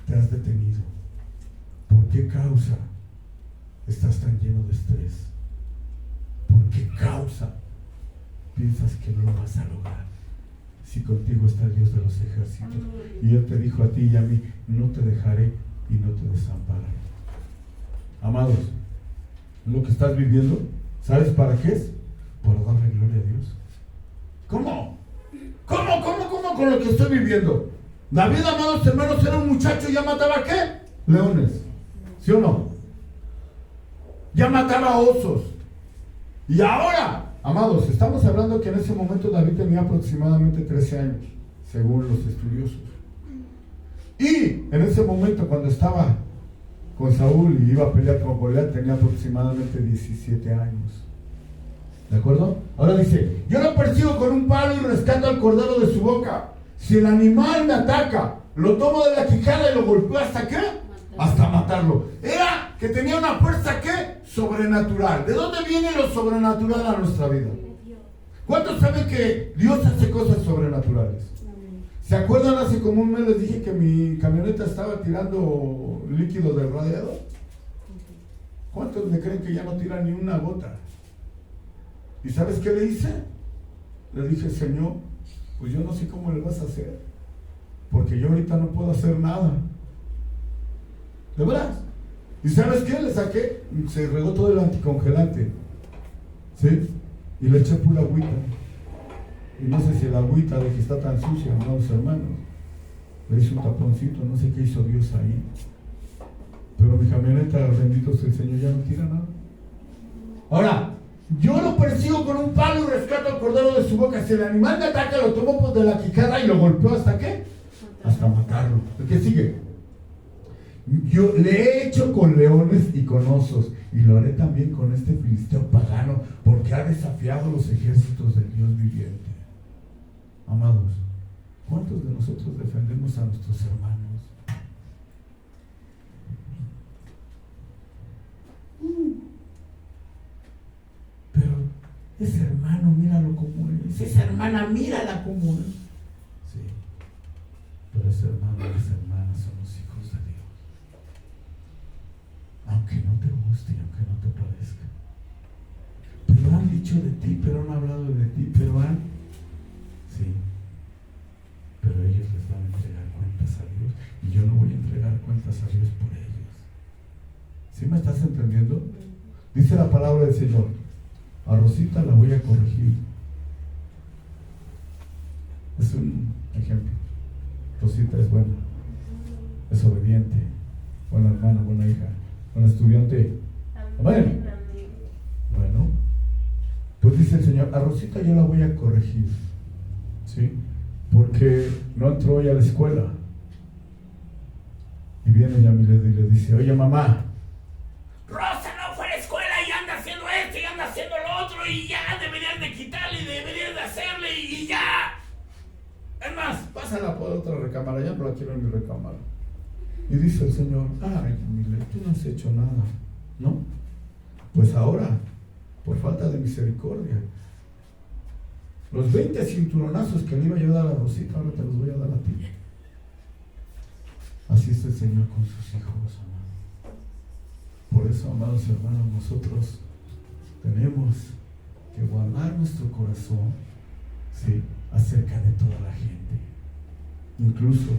B: te has detenido? ¿Por qué causa estás tan lleno de estrés? ¿Por qué causa piensas que no lo vas a lograr? Si contigo está el Dios de los ejércitos. Y Él te dijo a ti y a mí, no te dejaré y no te desampararé. Amados, lo que estás viviendo, ¿sabes para qué es? Para darle gloria a Dios. ¿Cómo? ¿Cómo con lo que estoy viviendo? David, amados hermanos, era un muchacho y ya mataba ¿qué? Leones. ¿Sí o no? Ya mataba osos. Y ahora, amados, estamos hablando que en ese momento David tenía aproximadamente 13 años, según los estudiosos. Y en ese momento, cuando estaba con Saúl y iba a pelear con Goliat, tenía aproximadamente 17 años. ¿De acuerdo? Ahora dice, yo lo persigo con un palo y rescato al cordero de su boca. Si el animal me ataca, lo tomo de la quijada y lo golpeo ¿hasta qué? Hasta matarlo. Era que tenía una fuerza ¿qué? Sobrenatural. ¿De dónde viene lo sobrenatural a nuestra vida? ¿Cuántos saben que Dios hace cosas sobrenaturales? ¿Se acuerdan? Hace como un mes les dije que mi camioneta estaba tirando líquido del radiador. ¿Cuántos me creen que ya no tira ni una gota? ¿Y sabes qué le hice? Le dije, Señor, pues yo no sé cómo le vas a hacer, porque yo ahorita no puedo hacer nada. ¿De verdad? ¿Y sabes qué? Le saqué, se regó todo el anticongelante, ¿sí? Y le eché pura agüita. Y no sé si la agüita de que está tan sucia, amados hermanos, le hizo un taponcito, no sé qué hizo Dios ahí. Pero mi camioneta, bendito sea el Señor, ya no tira nada. Ahora, yo lo persigo con un palo y rescato al cordero de su boca. Si el animal me ataca, lo tomo pues de la quijada y lo golpeo ¿hasta qué? Hasta matarlo. ¿Qué sigue? Yo le he hecho con leones y con osos, y lo haré también con este filisteo pagano, porque ha desafiado los ejércitos del Dios viviente. Amados, ¿cuántos de nosotros defendemos a nuestros hermanos? Pero ese hermano, míralo como es. Esa hermana, mírala como es. Sí, pero ese hermano y esa hermana son los hijos de Dios. Aunque no te guste y aunque no te parezca. Pero han dicho de ti, pero han hablado de ti, pero han... Sí, pero ellos les van a entregar cuentas a Dios y yo no voy a entregar cuentas a Dios por ellos. ¿Sí me estás entendiendo? Dice la palabra del Señor, a Rosita la voy a corregir. Es un ejemplo. Rosita es buena, es obediente, buena hermana, buena hija, buena estudiante. Amén. Bueno, pues dice el Señor, a Rosita yo la voy a corregir, ¿sí? Porque no entró hoy a la escuela. Y viene Yamilet y le dice, oye mamá, Rosa no fue a la escuela y anda haciendo esto y anda haciendo lo otro y ya deberían de quitarle y deberían de hacerle y ya. Es más, pásala por otra recámara, ya no la quiero en mi recámara. Y dice el Señor, ay Yamilet, tú no has hecho nada, ¿no? Pues ahora, por falta de misericordia, los 20 cinturonazos que le iba yo a dar a Rosita, ahora te los voy a dar a ti. Así es el Señor con sus hijos, amados. Por eso, amados hermanos, nosotros tenemos que guardar nuestro corazón, ¿sí?, acerca de toda la gente, incluso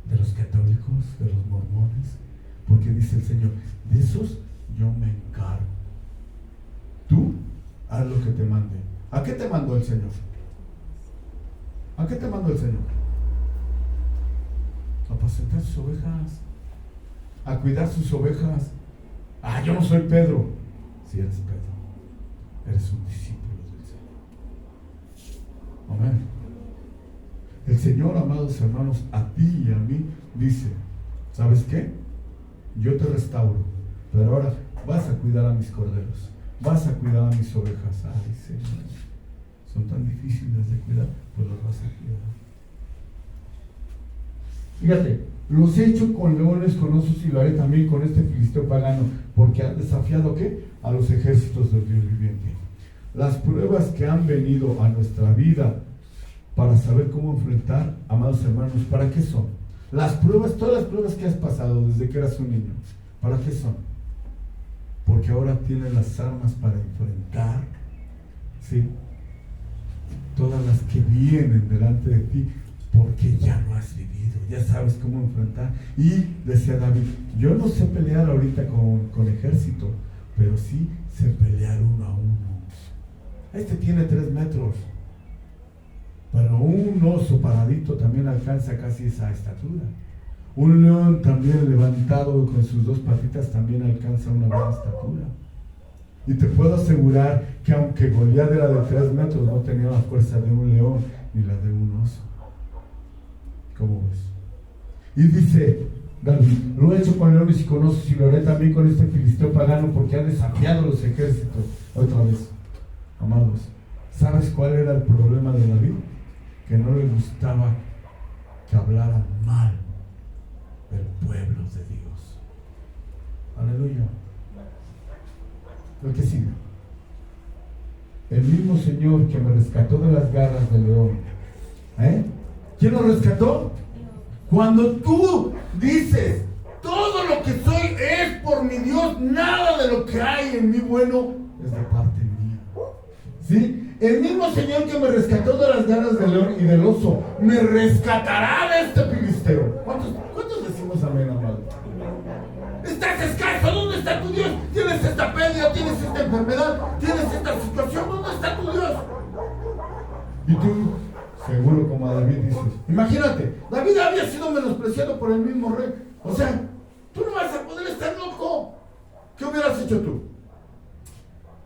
B: de los católicos, de los mormones, porque dice el Señor, de esos yo me encargo. Tú haz lo que te mande. ¿A qué te mandó el Señor? ¿A qué te mandó el Señor? A apacentar sus ovejas, a cuidar sus ovejas. Ah, yo no soy Pedro. Si eres Pedro, eres un discípulo del Señor. Amén. El Señor, amados hermanos, a ti y a mí dice, ¿sabes qué? Yo te restauro, pero ahora vas a cuidar a mis corderos. vas a cuidar a mis ovejas. Ay, Señor, son tan difíciles de cuidar, pues los vas a cuidar. Fíjate, los he hecho con leones, con osos, y lo haré también con este filisteo pagano, porque han desafiado, ¿qué? A los ejércitos del Dios viviente. Las pruebas que han venido a nuestra vida para saber cómo enfrentar, amados hermanos, ¿para qué son? Las pruebas, todas las pruebas que has pasado desde que eras un niño, ¿para qué son? Porque ahora tienes las armas para enfrentar, ¿sí?, todas las que vienen delante de ti, porque ya lo has vivido, ya sabes cómo enfrentar. Y decía David, yo no sé pelear ahorita con ejército, pero sí sé pelear uno a uno. Este tiene 3 metros, pero un oso paradito también alcanza casi esa estatura. Un león también levantado con sus 2 patitas también alcanza una buena estatura. Y te puedo asegurar que aunque Goliat era de 3 metros, no tenía la fuerza de un león ni la de un oso. ¿Cómo ves? Y dice David, lo he hecho con leones y con osos, y lo haré también con este filisteo pagano, porque ha desafiado los ejércitos. Otra vez, amados, ¿sabes cuál era el problema de David? Que no le gustaba que hablaran mal del pueblo de Dios. Aleluya. Lo que sigue. El mismo Señor que me rescató de las garras del león. ¿Quién lo rescató? Cuando tú dices, todo lo que soy es por mi Dios, nada de lo que hay en mí bueno es de parte mía. ¿Sí? El mismo Señor que me rescató de las garras del león y del oso, me rescatará de este filisteo. ¿Cuántos decimos amén, amado? Estás escaso, ¿dónde está tu Dios? Tienes esta pérdida, tienes esta enfermedad, tienes esta situación, ¿dónde está tu Dios? Y tú, seguro como a David dices, imagínate, David había sido menospreciado por el mismo rey. O sea, tú no vas a poder estar loco. ¿Qué hubieras hecho tú?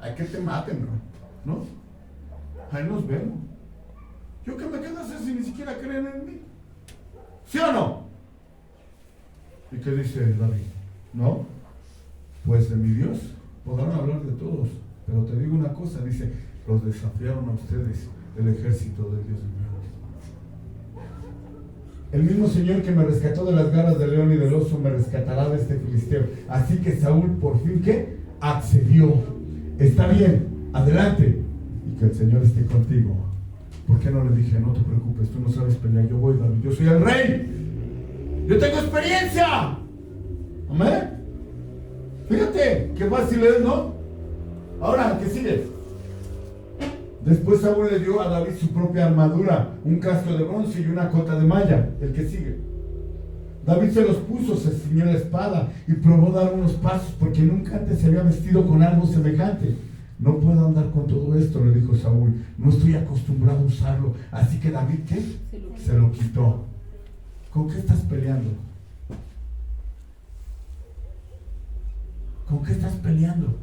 B: Hay que te maten, ¿no? Ahí nos vemos. Yo que me quedo así si ni siquiera creen en mí. ¿Sí o no? ¿Y qué dice David? ¿No? Pues de mi Dios podrán hablar de todos, pero te digo una cosa, dice, los desafiaron a ustedes, el ejército del Dios mío. El mismo Señor que me rescató de las garras del león y del oso me rescatará de este filisteo. Así que Saúl por fin, ¿qué? Accedió. Está bien, adelante, y que el Señor esté contigo. ¿Por qué no le dije, no te preocupes, tú no sabes pelear, yo voy, David, yo soy el rey, yo tengo experiencia? Amén. Fíjate, qué fácil es, ¿no? Ahora, ¿qué sigue? Después Saúl le dio a David su propia armadura, un casco de bronce y una cota de malla. El que sigue. David se los puso, se ciñó la espada y probó dar unos pasos porque nunca antes se había vestido con algo semejante. No puedo andar con todo esto, le dijo Saúl. No estoy acostumbrado a usarlo. Así que David, ¿qué? Se lo quitó. ¿Con qué estás peleando? ¿Con qué estás peleando?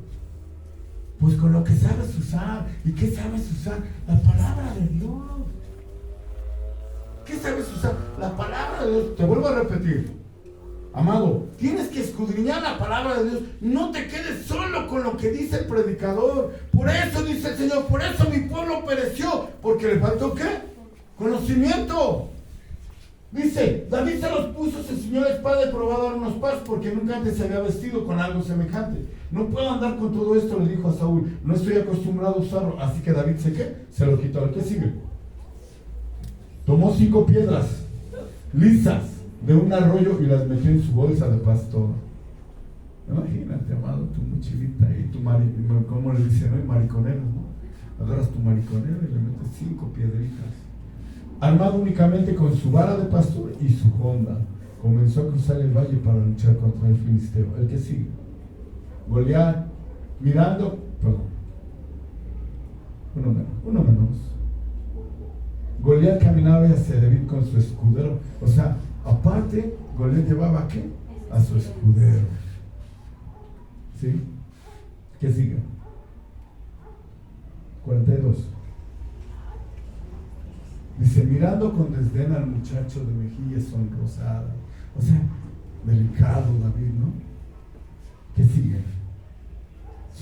B: Pues con lo que sabes usar. ¿Y qué sabes usar? La palabra de Dios. ¿Qué sabes usar? La palabra de Dios. Te vuelvo a repetir, amado, tienes que escudriñar la palabra de Dios. No te quedes solo con lo que dice el predicador. Por eso dice el Señor, por eso mi pueblo pereció, porque le faltó ¿qué? Conocimiento. Dice, David se los puso, se ciñó la espada y probó a dar unos pasos porque nunca antes se había vestido con algo semejante. No puedo andar con todo esto, le dijo a Saúl. No estoy acostumbrado a usarlo. Así que David se lo quitó. ¿Qué sigue? Tomó 5 piedras lisas de un arroyo y las metió en su bolsa de pastor. Imagínate, amado, tu mochilita y tu ¿cómo le dicen hoy? Mariconero, ¿no? Agarras tu mariconero y le metes 5 piedritas. Armado únicamente con su vara de pastor y su honda, comenzó a cruzar el valle para luchar contra el filisteo. El que sigue. Goliat, uno menos. Goliat caminaba hacia David con su escudero. O sea, aparte, Goliat llevaba ¿a qué? A su escudero. ¿Sí? ¿Qué sigue? 42. Dice, mirando con desdén al muchacho de mejillas sonrosadas. O sea, delicado David, ¿no? ¿Qué sigue?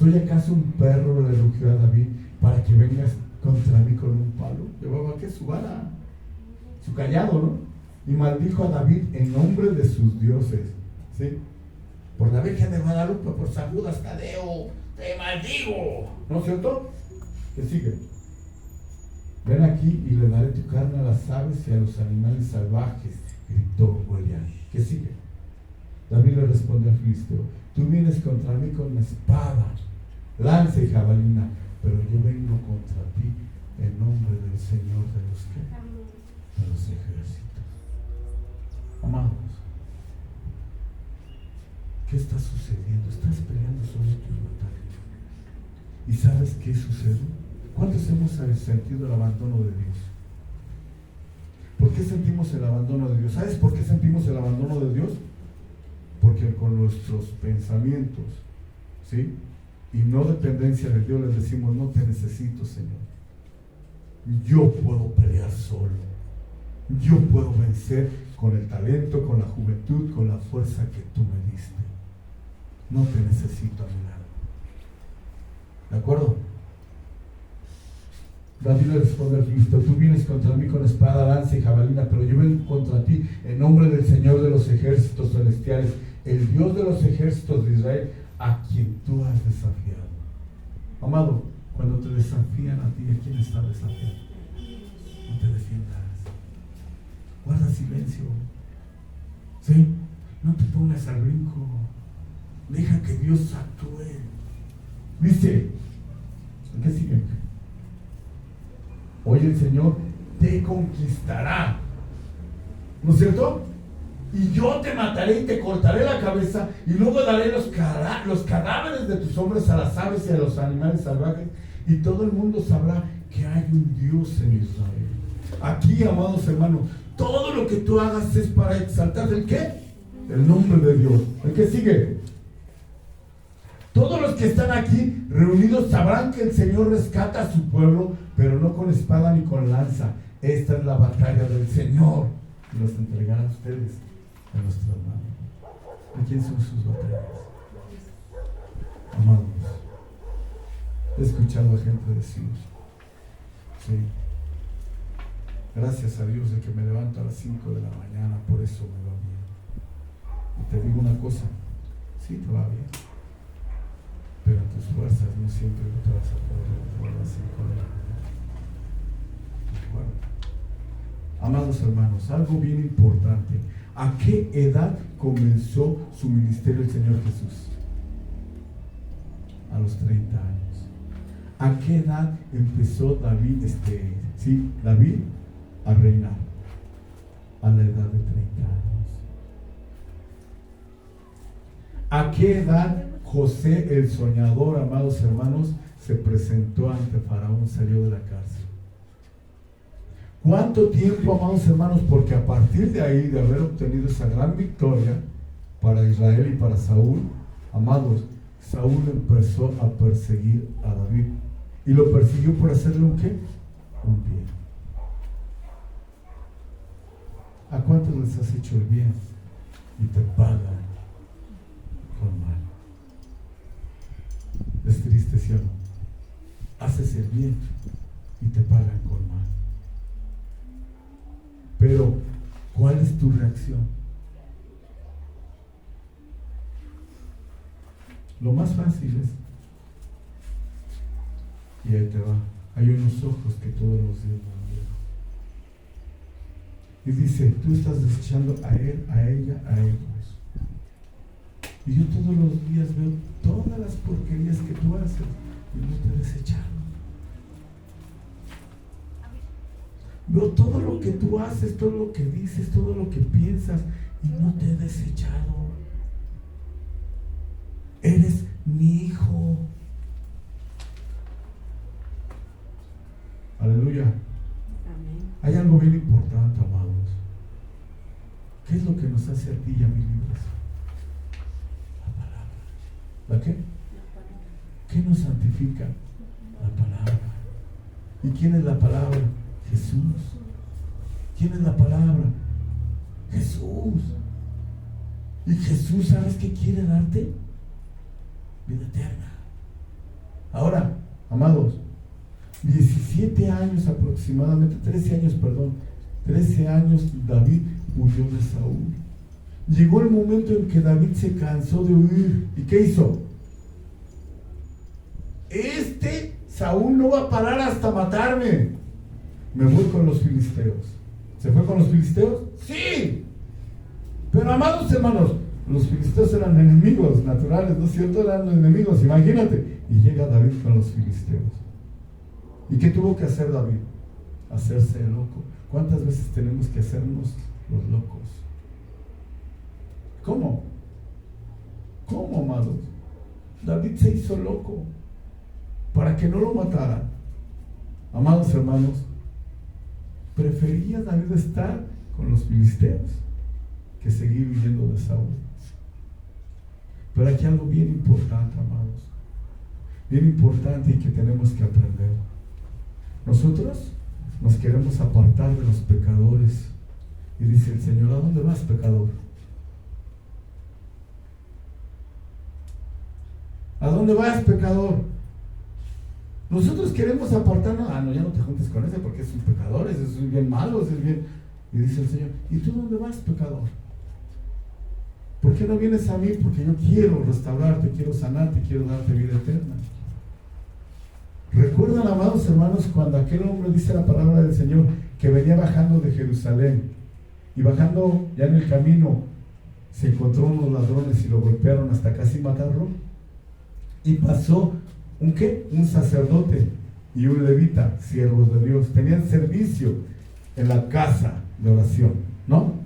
B: ¿Soy acaso un perro?, le rugió a David, para que vengas contra mí con un palo. Llevaba que su vara, su callado, ¿no? Y maldijo a David en nombre de sus dioses, ¿sí? Por la Virgen de Guadalupe, por San Judas Tadeo, te maldigo. ¿No es cierto? ¿Qué sigue? Ven aquí y le daré tu carne a las aves y a los animales salvajes, gritó Goliat. ¿Qué sigue? David le respondió al filisteo: tú vienes contra mí con espada, lanza y jabalina, pero yo vengo contra ti en nombre del Señor de los ejércitos. Amados, ¿qué está sucediendo? Estás peleando sobre tus batallas. ¿Y sabes qué sucede? ¿Cuántos hemos sentido el abandono de Dios? ¿Por qué sentimos el abandono de Dios? ¿Sabes por qué sentimos el abandono de Dios? Porque con nuestros pensamientos, ¿sí?, y no dependencia de Dios, les decimos: no te necesito, Señor. Yo puedo pelear solo. Yo puedo vencer con el talento, con la juventud, con la fuerza que tú me diste. No te necesito a mi lado. ¿De acuerdo? David le responde al filisteo: tú vienes contra mí con espada, lanza y jabalina, pero yo vengo contra ti en nombre del Señor de los ejércitos celestiales, el Dios de los ejércitos de Israel, a quien tú has desafiado. Amado, cuando te desafían a ti, ¿a quién está desafiando? No te defiendas. Guarda silencio. ¿Sí? No te pongas al brinco. Deja que Dios actúe. Dice, ¿qué sigue? Hoy el Señor te conquistará, ¿no es cierto? Y yo te mataré y te cortaré la cabeza, y luego daré los cadáveres de tus hombres a las aves y a los animales salvajes, y todo el mundo sabrá que hay un Dios en Israel. Aquí, amados hermanos, todo lo que tú hagas es para exaltar ¿el qué? El nombre de Dios. ¿El qué sigue? Todos los que están aquí reunidos sabrán que el Señor rescata a su pueblo, pero no con espada ni con lanza. Esta es la batalla del Señor, y los entregará a ustedes en nuestras manos. ¿De quién son sus batallas? Amados, he escuchado a gente decir: sí, gracias a Dios de que me levanto a las 5 de la mañana, por eso me va bien. Y te digo una cosa: sí te va bien, pero en tus fuerzas no siempre te vas a poder levantar a las 5 de la mañana. Bueno, amados hermanos, algo bien importante: ¿a qué edad comenzó su ministerio el Señor Jesús? A los 30 años. ¿A qué edad empezó David a reinar? A la edad de 30 años. ¿A qué edad José el soñador, amados hermanos, se presentó ante Faraón, salió de la cárcel? ¿Cuánto tiempo, amados hermanos? Porque a partir de ahí, de haber obtenido esa gran victoria para Israel y para Saúl, amados, Saúl empezó a perseguir a David, y lo persiguió por hacerle ¿un qué? Un bien. ¿A cuántos les has hecho el bien y te pagan con mal? Es triste, ¿sí o no? Haces el bien y te pagan con mal. Pero, ¿cuál es tu reacción? Lo más fácil es: y ahí te va, hay unos ojos que todos los días van viendo. Y dice: tú estás desechando a él, a ella, a ellos. Y yo todos los días veo todas las porquerías que tú haces y no te he desechado. Veo todo lo que tú haces, todo lo que dices, todo lo que piensas, y no te he desechado. Eres mi hijo. Aleluya.
C: Amén.
B: Hay algo bien importante, amados. ¿Qué es lo que nos hace a ti y a mí libres? La palabra. ¿La qué? ¿Qué nos santifica? La palabra. ¿Y quién es la palabra? Jesús. ¿Quién es la palabra? Jesús. Y Jesús, ¿sabes qué quiere darte? Vida eterna. Ahora, amados, 17 años aproximadamente, 13 años, perdón, 13 años David huyó de Saúl. Llegó el momento en que David se cansó de huir. ¿Y qué hizo? Saúl no va a parar hasta matarme. Me voy con los filisteos. ¿Se fue con los filisteos? Sí. Pero amados hermanos, los filisteos eran enemigos naturales, ¿no es cierto? Eran enemigos, imagínate. Y llega David con los filisteos. ¿Y qué tuvo que hacer David? Hacerse loco. ¿Cuántas veces tenemos que hacernos los locos? ¿Cómo? ¿Cómo, amados? David se hizo loco para que no lo mataran. Amados hermanos, prefería David estar con los filisteos que seguir huyendo de Saúl. Pero aquí algo bien importante, amados, bien importante y que tenemos que aprender. Nosotros nos queremos apartar de los pecadores y dice el Señor: ¿a dónde vas, pecador? ¿A dónde vas, pecador? Nosotros queremos apartarnos. No, ya no te juntes con ese porque es un pecador, ese es bien malo, ese es bien. Y dice el Señor: ¿y tú dónde vas, pecador? ¿Por qué no vienes a mí? Porque yo quiero restaurarte, quiero sanarte, quiero darte vida eterna. ¿Recuerdan, amados hermanos, cuando aquel hombre, dice la palabra del Señor, que venía bajando de Jerusalén y bajando ya en el camino se encontró unos ladrones y lo golpearon hasta casi matarlo? Y pasó ¿un qué? Un sacerdote y un levita, siervos de Dios. Tenían servicio en la casa de oración, ¿no?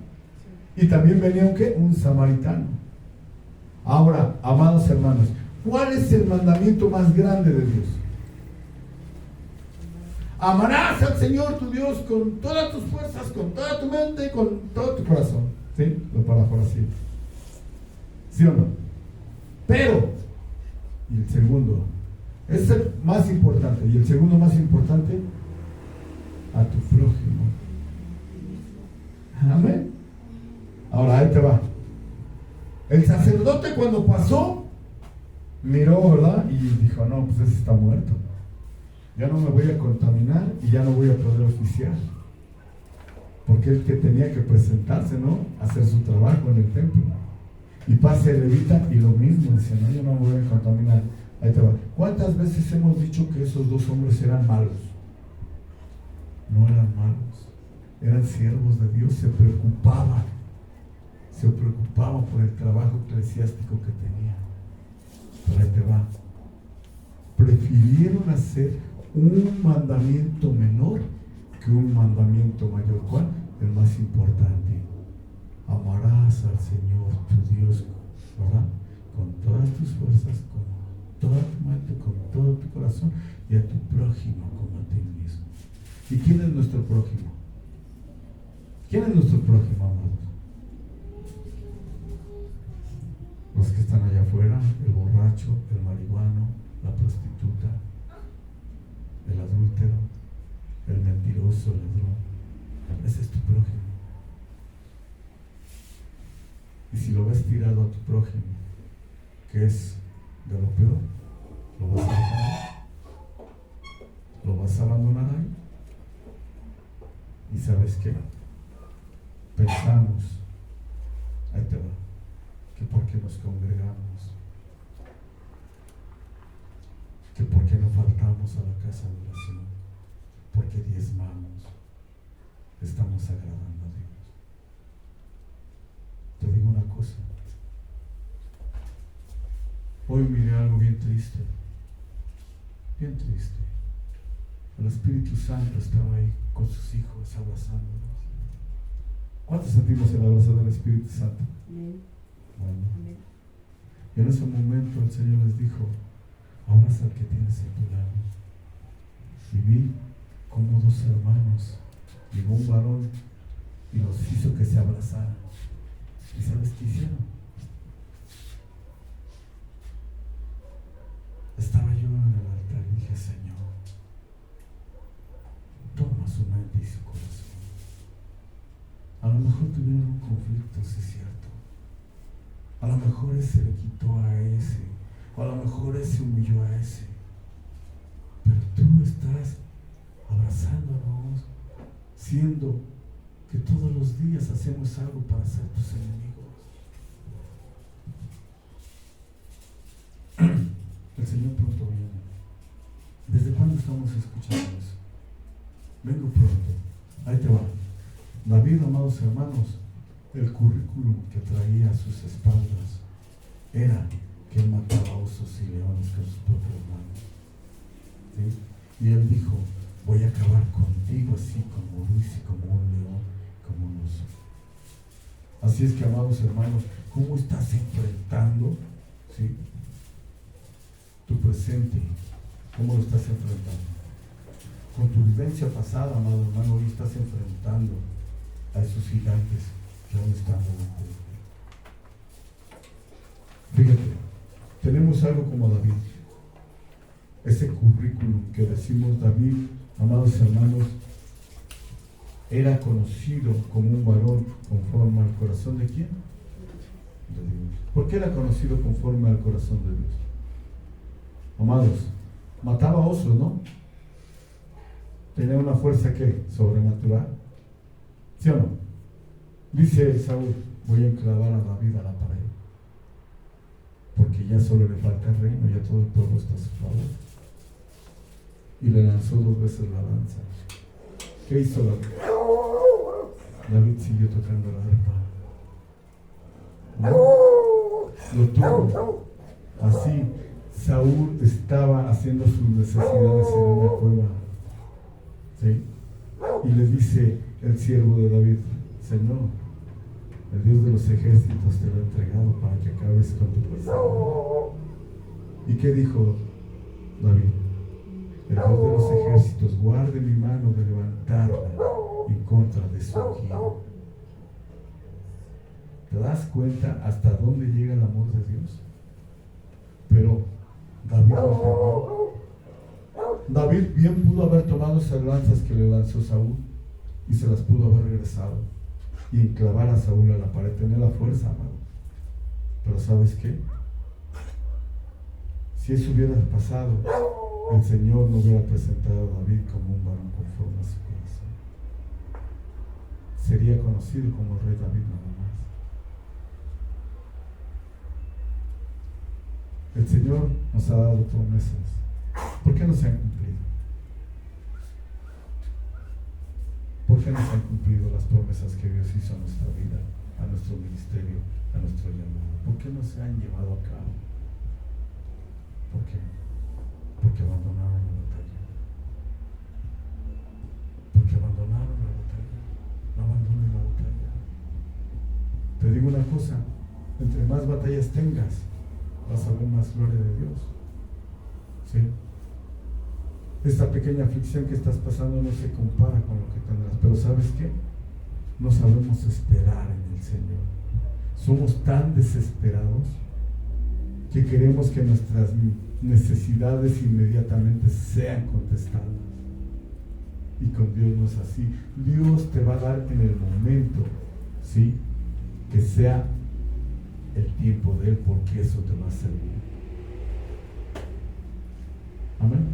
B: Y también venía ¿un qué? Un samaritano. Ahora, amados hermanos, ¿cuál es el mandamiento más grande de Dios? Amarás al Señor tu Dios con todas tus fuerzas, con toda tu mente y con todo tu corazón. ¿Sí? Lo parafraseo. ¿Sí o no? Pero, y el segundo, es el más importante. Y el segundo más importante, a tu prójimo. Amén. Ahora, ahí te va. El sacerdote cuando pasó, miró, ¿verdad? Y dijo: no, pues ese está muerto. Ya no me voy a contaminar y ya no voy a poder oficiar. Porque él que tenía que presentarse, ¿no? Hacer su trabajo en el templo. Y pasa el levita y lo mismo, dice: no, yo no me voy a contaminar. Ahí te va. ¿Cuántas veces hemos dicho que esos dos hombres eran malos? No eran malos, eran siervos de Dios, se preocupaban por el trabajo eclesiástico que tenían. Pero ahí te va. Prefirieron hacer un mandamiento menor que un mandamiento mayor. ¿Cuál? El más importante. Amarás al Señor tu Dios, ¿verdad? Con todas tus fuerzas, con toda tu mente, con todo tu corazón, y a tu prójimo como a ti mismo. ¿Y quién es nuestro prójimo? ¿Quién es nuestro prójimo, amados? Los que están allá afuera, el borracho, el marihuano, la prostituta, el adúltero, el mentiroso, el ladrón. Ese es tu prójimo. Y si lo ves tirado a tu prójimo, que es de lo peor, lo vas a dejar, lo vas a abandonar ahí. Y ¿sabes qué? Pensamos, ahí te va, que por qué nos congregamos, que por qué no faltamos a la casa de oración, porque diezmamos, estamos agradando a Dios. Te digo una cosa, hoy miré algo bien triste. El Espíritu Santo estaba ahí con sus hijos abrazándolos. ¿Cuántos sentimos el abrazo del Espíritu Santo?
C: Amén.
B: Bueno,
C: Amén.
B: y en ese momento el Señor les dijo: abraza al que tienes en tu lado. Y vi como dos hermanos, llegó un varón y los hizo que se abrazaran. ¿Y sabes qué hicieron? Estaba yo en el altar y dije: Señor, toma su mente y su corazón. A lo mejor tuvieron un conflicto, sí es cierto. A lo mejor ese le quitó a ese, o a lo mejor ese humilló a ese. Pero tú estás abrazándonos, siendo que todos los días hacemos algo para ser tus enemigos. El Señor pronto viene. ¿Desde cuándo estamos escuchando eso? Vengo pronto. Ahí te va. David, amados hermanos, el currículum que traía a sus espaldas era que él mataba osos y leones con sus propias manos. ¿Sí? Y él dijo, voy a acabar contigo así como Luis y como un león, como un oso. Así es que, amados hermanos, ¿cómo estás enfrentando, ¿sí?, tu presente? ¿Cómo lo estás enfrentando? Con tu vivencia pasada, amado hermano, hoy estás enfrentando a esos gigantes que aún están delante de ti. Fíjate, tenemos algo como David. Ese currículum que decimos David, amados hermanos, era conocido como un varón conforme al corazón de ¿quién? De Dios. ¿Por qué era conocido conforme al corazón de Dios? Amados, mataba osos, ¿no? Tenía una fuerza que sobrenatural, ¿sí o no? Dice Saúl, voy a enclavar a David a la pared, porque ya solo le falta el reino, ya todo el pueblo está a su favor. Y le lanzó 2 veces la lanza. ¿Qué hizo David? David siguió tocando la arpa. ¿No? Lo tuvo. Así, Saúl estaba haciendo sus necesidades en una cueva. ¿Sí? Y le dice el siervo de David, Señor, el Dios de los ejércitos te lo ha entregado para que acabes con tu persona. ¿Y qué dijo David? El Dios de los ejércitos guarde mi mano de levantarla en contra de su ungido. ¿Te das cuenta hasta dónde llega el amor de Dios? Pero David no pegó. David bien pudo haber tomado esas lanzas que le lanzó Saúl y se las pudo haber regresado y enclavar a Saúl a la pared, tener la fuerza, amado. Pero ¿sabes qué? Si eso hubiera pasado, el Señor no hubiera presentado a David como un varón conforme a su corazón. Sería conocido como el rey David nada más. El Señor nos ha dado promesas. ¿Por qué no se han cumplido? ¿Por qué no se han cumplido las promesas que Dios hizo a nuestra vida, a nuestro ministerio, a nuestro llamado? ¿Por qué no se han llevado a cabo? ¿Por qué? Porque abandonaron la batalla. Porque abandonaron la batalla. No abandonen la batalla. Te digo una cosa, entre más batallas tengas, vas a ver más gloria de Dios. ¿Sí? Esta pequeña aflicción que estás pasando no se compara con lo que tendrás. Pero ¿sabes qué? No sabemos esperar en el Señor. Somos tan desesperados que queremos que nuestras necesidades inmediatamente sean contestadas. Y con Dios no es así. Dios te va a dar en el momento, ¿sí?, que sea el tiempo de Él, porque eso te va a servir. Amén.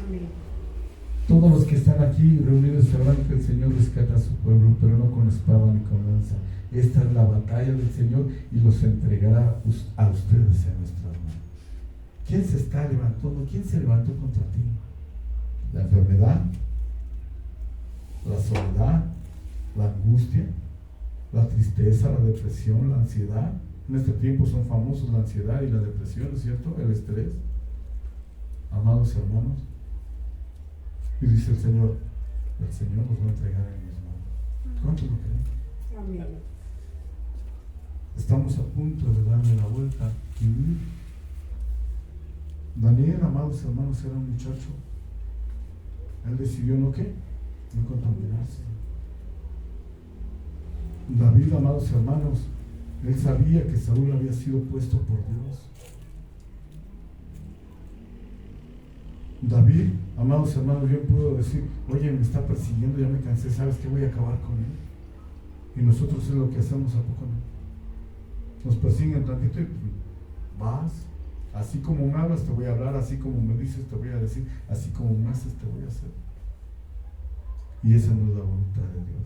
C: Amén.
B: Todos los que están aquí reunidos sabrán que el Señor rescata a su pueblo, pero no con espada ni con lanza. Esta es la batalla del Señor y los entregará a ustedes en nuestras manos. ¿Quién se está levantando? ¿Quién se levantó contra ti? ¿La enfermedad? ¿La soledad? ¿La angustia? ¿La tristeza? ¿La depresión? ¿La ansiedad? En este tiempo son famosos la ansiedad y la depresión, ¿no es cierto? El estrés. Amados hermanos, y dice el Señor nos va a entregar en mis manos. ¿Cuántos lo creen?
C: Amén.
B: Estamos a punto de darle la vuelta y huir. Daniel, amados hermanos, era un muchacho. Él decidió no qué, no contaminarse. David, amados hermanos, él sabía que Saúl había sido puesto por Dios. David, amados hermanos, bien pudo decir, oye, me está persiguiendo, ya me cansé, ¿sabes qué? Voy a acabar con él. Y nosotros es lo que hacemos, ¿a poco no? Nos persiguen tantito y vas, Así como me hablas te voy a hablar, así como me dices te voy a decir, así como me haces te voy a hacer. Y esa no es la voluntad de Dios.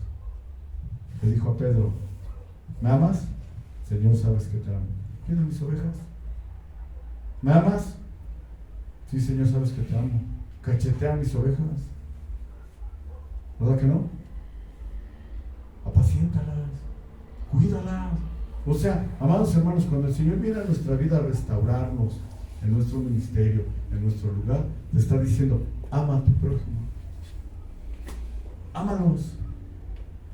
B: Le dijo a Pedro, ¿me amas? Señor, sabes que te amo. ¿Quieres mis ovejas? ¿Me amas? Sí, Señor, sabes que te amo. Cachetea mis ovejas. ¿Verdad que no? Apaciéntalas, cuídalas. O sea, amados hermanos, cuando el Señor viene a nuestra vida a restaurarnos en nuestro ministerio, en nuestro lugar, te está diciendo, ama a tu prójimo. Ámalos,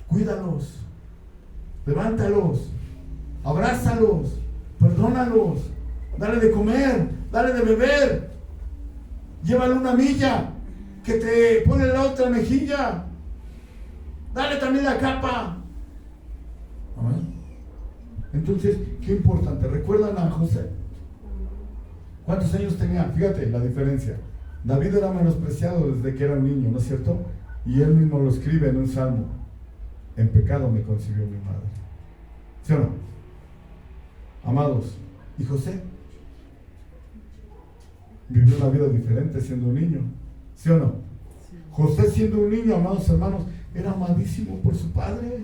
B: cuídalos, levántalos, abrázalos, perdónalos, dale de comer, dale de beber, llévale una milla, que te pone la otra mejilla, dale también la capa. Amén. Entonces, qué importante. ¿Recuerdan a José? ¿Cuántos años tenía? Fíjate la diferencia. David era menospreciado desde que era un niño, ¿no es cierto? Y él mismo lo escribe en un salmo. En pecado me concibió mi madre. ¿Sí o no? Amados, ¿y José? Vivió una vida diferente siendo un niño. ¿Sí o no? José siendo un niño, amados hermanos, era amadísimo por su padre,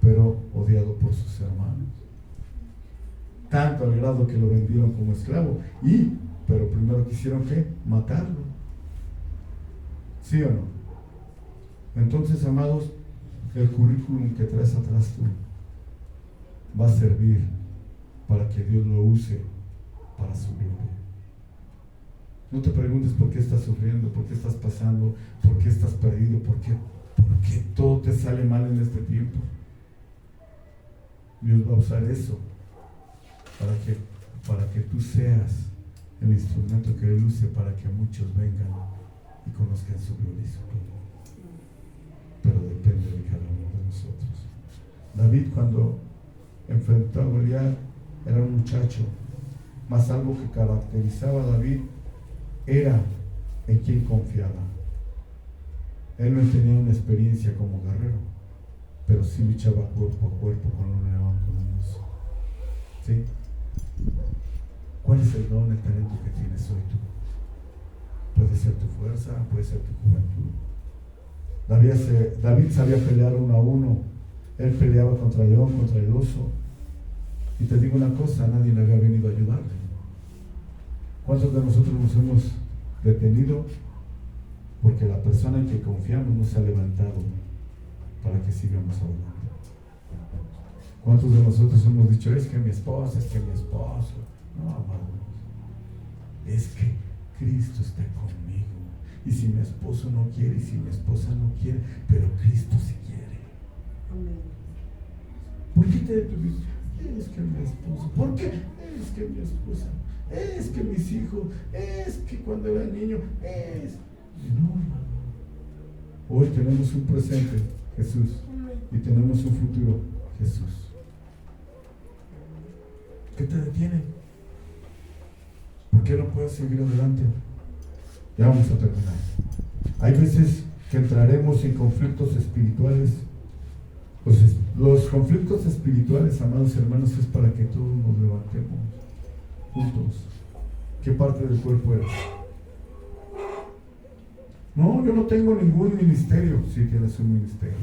B: pero odiado por sus hermanos. Tanto al grado que lo vendieron como esclavo. Pero primero quisieron ¿qué? Matarlo. ¿Sí o no? Entonces, amados, el currículum que traes atrás tú va a servir para que Dios lo use para su gloria. No te preguntes por qué estás sufriendo, por qué estás pasando, por qué estás perdido, por qué todo te sale mal en este tiempo. Dios va a usar eso para que tú seas el instrumento que Él use para que muchos vengan y conozcan su gloria y su poder. Pero depende de cada uno de nosotros. David, cuando enfrentó a Goliat, era un muchacho, mas algo que caracterizaba a David era en quien confiaba. Él no tenía una experiencia como guerrero, pero sí luchaba cuerpo a cuerpo con un león, con un oso. ¿Sí? ¿Cuál es el don, el talento que tienes hoy tú? Puede ser tu fuerza, puede ser tu juventud. David sabía pelear 1 a 1. Él peleaba contra el león, contra el oso. Y te digo una cosa, nadie le había venido a ayudarle. ¿Cuántos de nosotros nos hemos detenido porque la persona en que confiamos no se ha levantado para que sigamos adelante? ¿Cuántos de nosotros hemos dicho, es que mi esposa, es que mi esposo? No, amados, es que Cristo está conmigo. Y si mi esposo no quiere, y si mi esposa no quiere, pero Cristo sí quiere.
C: Amén.
B: ¿Por qué te detuviste? Es que mi esposo. ¿Por qué? Es que mi esposa. Es que mis hijos. Es que cuando era niño. No, hermano. Hoy tenemos un presente, Jesús. Y tenemos un futuro, Jesús. ¿Qué te detiene? ¿Por qué no puedes seguir adelante? Ya vamos a terminar. Hay veces que entraremos en conflictos espirituales. Los conflictos espirituales, amados hermanos, es para que todos nos levantemos juntos. ¿Qué parte del cuerpo eres? No, yo no tengo ningún ministerio. Sí, tienes un ministerio.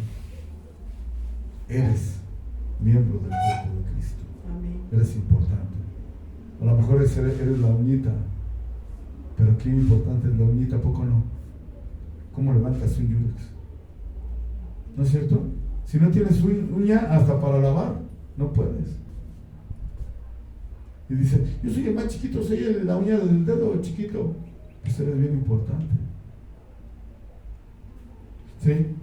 B: Eres miembro del cuerpo de Cristo.
C: Amén.
B: Eres importante. A lo mejor eres la uñita, pero qué importante es la uñita, ¿a poco no? ¿Cómo levantas un yurex? ¿No es cierto? Si no tienes uña hasta para lavar, no puedes. Y dice, yo soy el más chiquito, soy la uña del dedo chiquito. Pues eres bien importante. ¿Sí?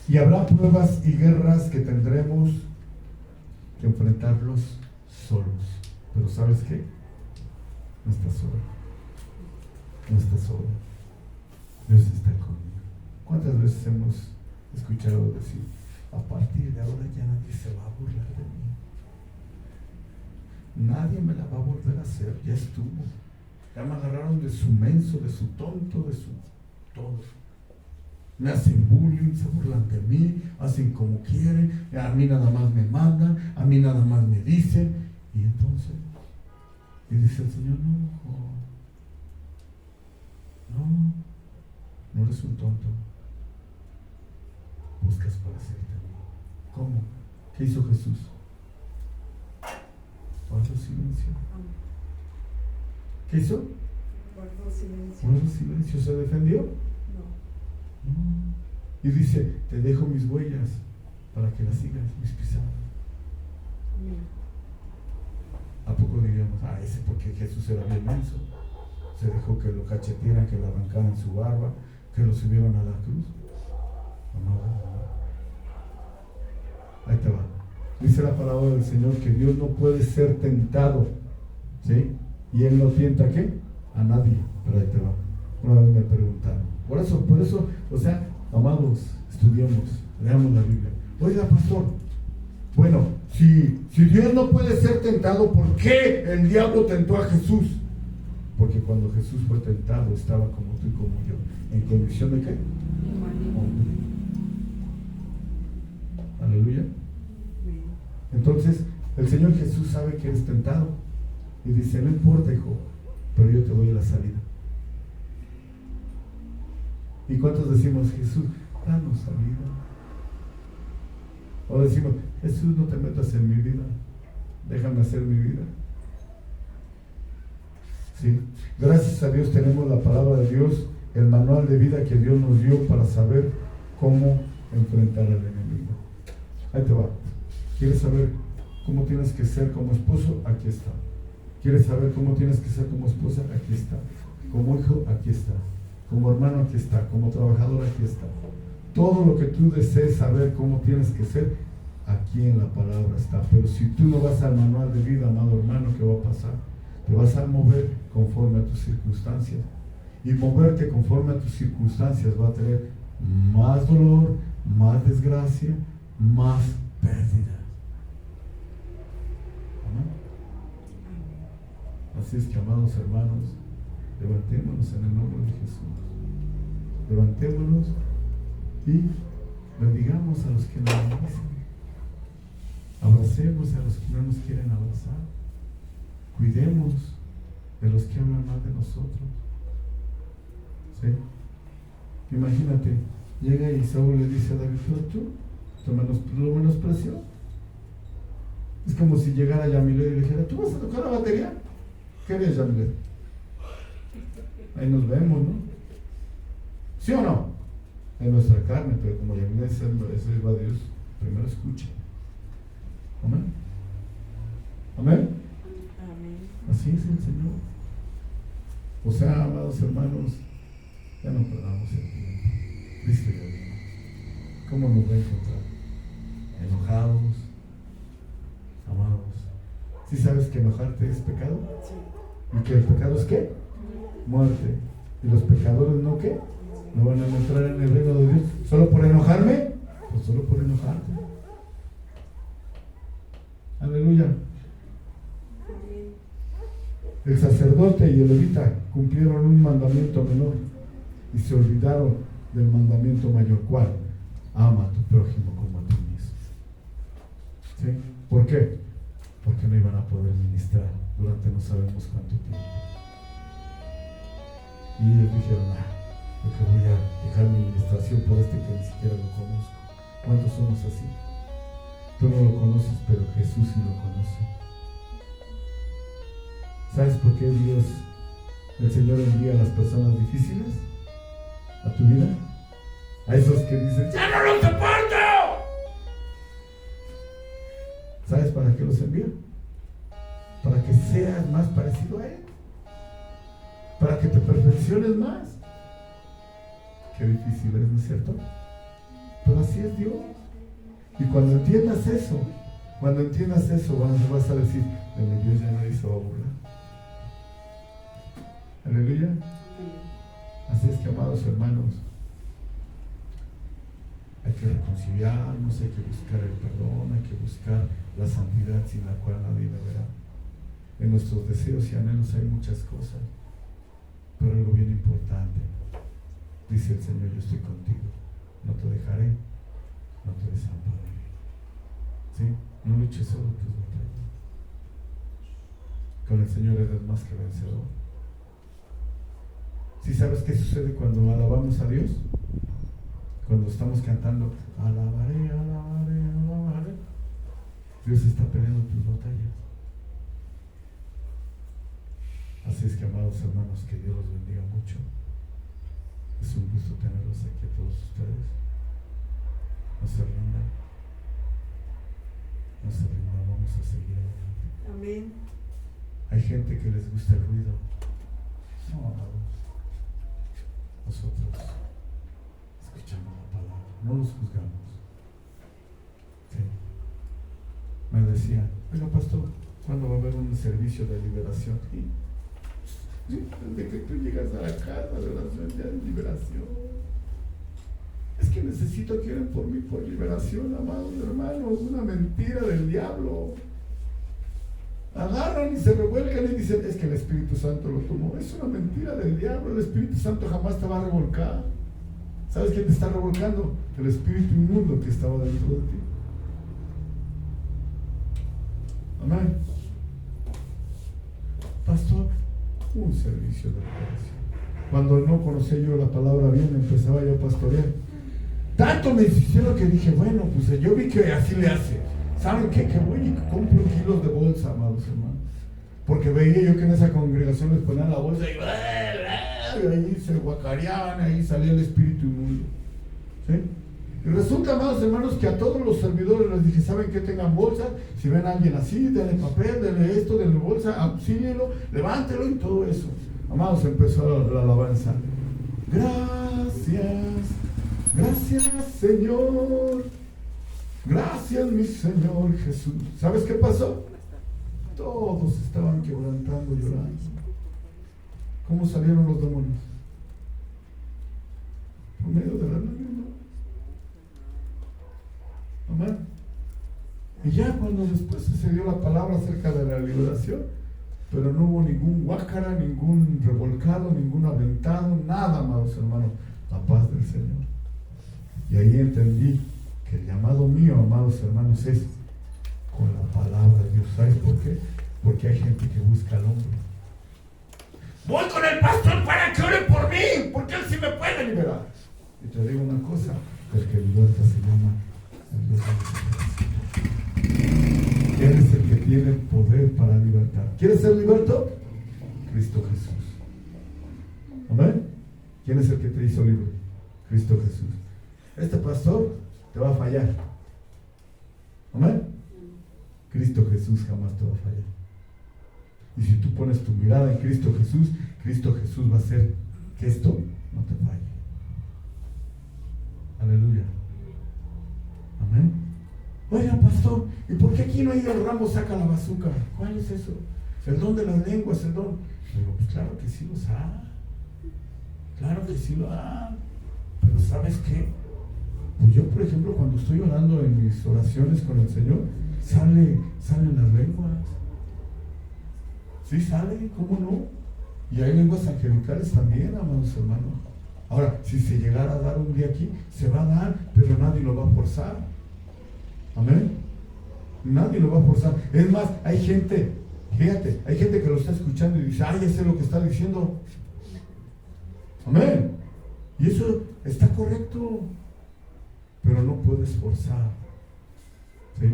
B: Y habrá pruebas y guerras que tendremos que enfrentarlos solos. Pero ¿sabes qué? No estás solo. No estás solo. Dios está conmigo. ¿Cuántas veces hemos escuchado decir, a partir de ahora ya nadie se va a burlar de mí? Nadie me la va a volver a hacer, ya estuvo. Ya me agarraron de su menso, de su tonto, de su todo. Me hacen bullying, se burlan de mí, hacen como quieren, a mí nada más me mandan, a mí nada más me dicen. Y entonces, Y dice el Señor, no, hijo, no eres un tonto. Buscas para hacerte amigo. ¿Cómo? ¿Qué hizo Jesús? Guardó silencio. ¿Qué hizo?
C: Guardó silencio.
B: Guardó silencio. ¿Se defendió?
C: No.
B: No. Y dice, te dejo mis huellas para que las sigas, mis pisadas.
C: Amén.
B: ¿A poco diríamos, ese porque Jesús era bien menso? Se dejó que lo cachetearan, que le arrancaran su barba, que lo subieran a la cruz. No. Ahí te va. Dice la palabra del Señor que Dios no puede ser tentado, ¿sí? Y Él no tienta ¿a qué? A nadie. Pero ahí te va. Una vez me preguntaron. Por eso, o sea, amados, estudiemos, leamos la Biblia. Oiga, pastor, bueno, si Dios no puede ser tentado, ¿por qué el diablo tentó a Jesús? Porque cuando Jesús fue tentado, estaba como tú y como yo. ¿En condición de qué? Hombre. Aleluya. Entonces, el Señor Jesús sabe que eres tentado. Y dice, no importa, hijo, pero yo te doy la salida. ¿Y cuántos decimos, Jesús, danos salida? O decimos, Jesús, no te metas en mi vida, déjame hacer mi vida. ¿Sí? Gracias a Dios tenemos la palabra de Dios, el manual de vida que Dios nos dio para saber cómo enfrentar al enemigo. Ahí te va. ¿Quieres saber cómo tienes que ser como esposo? Aquí está. ¿Quieres saber cómo tienes que ser como esposa? Aquí está. Como hijo, aquí está. Como hermano, aquí está. Como trabajador, aquí está. Todo lo que tú desees saber cómo tienes que ser, aquí en la palabra está. Pero si tú no vas al manual de vida, amado hermano, ¿qué va a pasar? Te vas a mover conforme a tus circunstancias. Y moverte conforme a tus circunstancias va a tener más dolor, más desgracia, más pérdida. ¿Amén? Así es que, amados hermanos, levantémonos en el nombre de Jesús. Levantémonos y bendigamos a los que nos bendicen. Abracemos a los que no nos quieren abrazar. Cuidemos de los que hablan mal de nosotros. ¿Sí? Imagínate, llega y Saúl le dice a David, ¿tú lo menospreció? Es como si llegara Yamilet y le dijera, ¿tú vas a tocar la batería? ¿Qué harías, Yamilet? Ahí nos vemos, ¿no? ¿Sí o no? En nuestra carne, pero como Yamilet es va a Dios, primero escucha. ¿Amén? ¿Amén? Así es el Señor. O sea, amados hermanos, ya no perdamos el tiempo. Cristo ya vino. ¿Cómo nos va a encontrar? Enojados, amados. ¿Sí sabes que enojarte es pecado?
C: Sí.
B: ¿Y que el pecado es qué? Muerte. ¿Y los pecadores no qué? ¿No van a entrar en el reino de Dios? ¿Solo por enojarme? Pues solo por enojarte. Aleluya. El sacerdote y el levita cumplieron un mandamiento menor y se olvidaron del mandamiento mayor. ¿Cuál? Ama a tu prójimo como a ti mismo. ¿Sí? ¿Por qué? Porque no iban a poder ministrar durante no sabemos cuánto tiempo. Y ellos dijeron, porque voy a dejar mi ministración por este que ni siquiera lo conozco. ¿Cuántos somos así? Tú no lo conoces, pero Jesús sí lo conoce. ¿Sabes por qué Dios, el Señor, envía a las personas difíciles a tu vida? A esos que dicen, ¡ya no los soporto! ¿Sabes para qué los envía? Para que seas más parecido a Él. Para que te perfecciones más. Qué difícil es, ¿no es cierto? Pero así es Dios. Y cuando entiendas eso, vas a decir, de mi Dios ya nadie se va a burlar. Aleluya. Así es que, amados hermanos, hay que reconciliarnos, hay que buscar el perdón, hay que buscar la santidad sin la cual nadie la verá. En nuestros deseos y anhelos hay muchas cosas, pero algo bien importante. Dice el Señor, yo estoy contigo, no te dejaré, no te desampararé. ¿Sí? No luches solo tus batallas. Con el Señor eres más que vencedor. ¿Sí sabes qué sucede cuando alabamos a Dios? Cuando estamos cantando, alabaré, alabaré, alabaré. Dios está peleando tus batallas. Así es que, amados hermanos, que Dios los bendiga mucho. Es un gusto tenerlos aquí a todos ustedes. No se rindan. No se rindan, vamos a seguir adelante.
C: Amén.
B: Hay gente que les gusta el ruido. No, amados. Nosotros escuchamos la palabra, no los juzgamos. Sí. Me decía, oiga, pastor, ¿cuándo va a haber un servicio de liberación? Sí, desde que tú llegas a la casa de oración ya hay liberación. Es que necesito que oren por mí por liberación, amados hermanos. Una mentira del diablo. Agarran y se revuelcan y dicen, es que el Espíritu Santo lo tomó. Es una mentira del diablo. El Espíritu Santo jamás te va a revolcar. ¿Sabes quién te está revolcando? El espíritu inmundo que estaba dentro de ti. Amén. Pastor, un servicio de liberación. Cuando no conocía yo la palabra bien, empezaba yo a pastorear. Tanto me hicieron que dije, bueno, pues yo vi que así le hace. ¿Saben qué? Que voy y compro kilos de bolsa, amados hermanos. Porque veía yo que en esa congregación les ponían la bolsa y ahí se guacareaban, ahí salía el espíritu inmundo. ¿Sí? Y resulta, amados hermanos, que a todos los servidores les dije, ¿saben qué? Tengan bolsas. Si ven a alguien así, denle papel, denle esto, denle bolsa, auxílielo, levántelo y todo eso. Amados, empezó la alabanza. Gracias, gracias, Señor. Gracias, mi Señor Jesús. ¿Sabes qué pasó? Todos estaban quebrantando, llorando. ¿Cómo salieron los demonios? Por medio de la lágrima. Amén. Y ya cuando después se dio la palabra acerca de la liberación, pero no hubo ningún guácara, ningún revolcado, ningún aventado, nada, amados hermanos. La paz del Señor. Y ahí entendí que el llamado mío, amados hermanos, es con la palabra de Dios. ¿Sabes por qué? Porque hay gente que busca al hombre. Voy con el pastor para que ore por mí, porque él sí me puede liberar. Y te digo una cosa, el que liberta se llama el Dios de la liberación. Él es el que tiene el poder para libertar. ¿Quieres ser liberto? Cristo Jesús. ¿Amén? ¿Quién es el que te hizo libre? Cristo Jesús. Este pastor te va a fallar. ¿Amén? Cristo Jesús jamás te va a fallar. Y si tú pones tu mirada en Cristo Jesús va a hacer que esto no te falle. Aleluya. Amén. Oiga, pastor, ¿y por qué aquí no hay el ramo saca la bazooka? ¿Cuál es eso? El don de las lenguas, el don. Digo, pues claro que sí los ha. Claro que sí lo ha. Pero ¿sabes qué? Pues yo, por ejemplo, cuando estoy orando en mis oraciones con el Señor, salen las lenguas. Sí sale, ¿cómo no? Y hay lenguas angelicales también, amados hermanos. Ahora, si se llegara a dar un día aquí, se va a dar, pero nadie lo va a forzar. Amén. Nadie lo va a forzar. Es más, hay gente, fíjate, hay gente que lo está escuchando y dice, ay, ya sé lo que está diciendo. Amén. Y eso está correcto. Pero no puedes forzar. ¿Sí?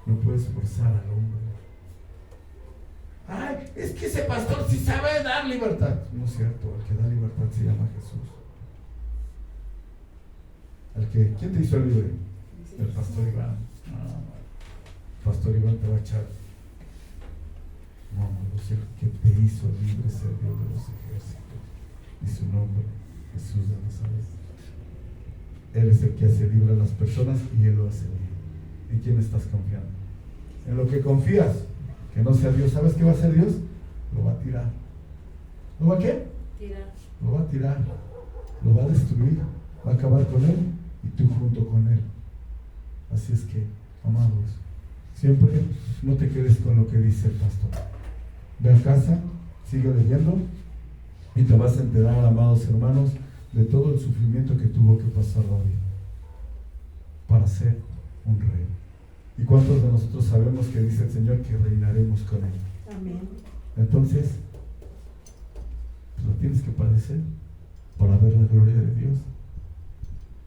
B: No puedes forzar al hombre. Ay, es que ese pastor sí sabe dar libertad. No es cierto, el que da libertad se llama Jesús. ¿Quién te hizo libre? El pastor Iván. No, el pastor Iván te va a echar. No, el que te hizo libre es el Dios de los ejércitos. Y su nombre, Jesús de Nazaret. Él es el que hace libre a las personas y Él lo hace libre. ¿En quién estás confiando? En lo que confías, que no sea Dios. ¿Sabes qué va a hacer Dios? Lo va a tirar. ¿Lo va a qué?
E: Tirar.
B: Lo va a tirar. Lo va a destruir. Va a acabar con Él y tú junto con Él. Así es que, amados, siempre no te quedes con lo que dice el pastor. Ve a casa, sigue leyendo y te vas a enterar, amados hermanos, de todo el sufrimiento que tuvo que pasar David para ser un rey. ¿Y cuántos de nosotros sabemos que dice el Señor que reinaremos con Él?
C: Amén.
B: Entonces, pues lo tienes que padecer para ver la gloria de Dios.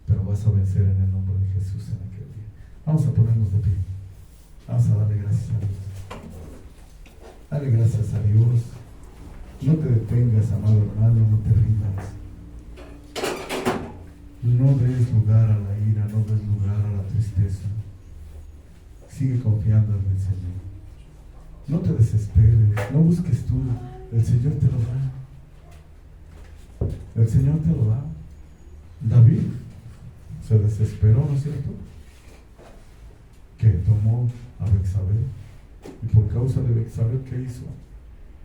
B: Pero vas a vencer en el nombre de Jesús en aquel día. Vamos a ponernos de pie. Vamos a darle gracias a Dios. Dale gracias a Dios. No te detengas, amado hermano, no te rindas. No des lugar a la ira, no des lugar a la tristeza. Sigue confiando en el Señor. No te desesperes, no busques tú. El Señor te lo da. El Señor te lo da. David se desesperó, ¿no es cierto? Que tomó a Betsabé. Y por causa de Betsabé, ¿qué hizo?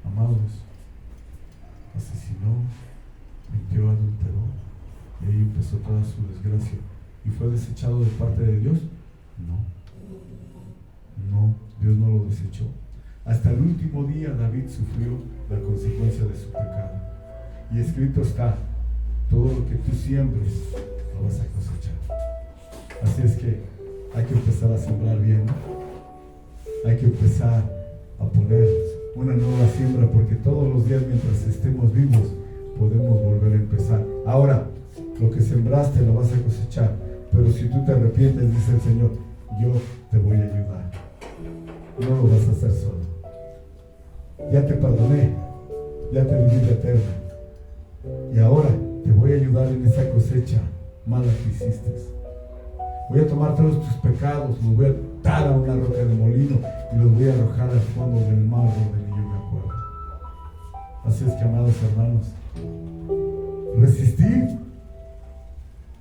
B: Amados, asesinó, mintió, adulteró. Y ahí empezó toda su desgracia. ¿Y fue desechado de parte de Dios? No, Dios no lo desechó. Hasta el último día David sufrió la consecuencia de su pecado. Y escrito está: todo lo que tú siembres lo vas a cosechar. Así es que hay que empezar a sembrar bien, ¿no? Hay que empezar a poner una nueva siembra, porque todos los días mientras estemos vivos podemos volver a empezar. Ahora, lo que sembraste lo vas a cosechar, pero si tú te arrepientes, dice el Señor, yo te voy a ayudar. No lo vas a hacer solo. Ya te perdoné, ya te di vida eterna, y ahora te voy a ayudar en esa cosecha mala que hiciste. Voy a tomar todos tus pecados, los voy a atar a una roca de molino y los voy a arrojar al fondo del mar donde ni yo me acuerdo. Así es que, amados hermanos, resistir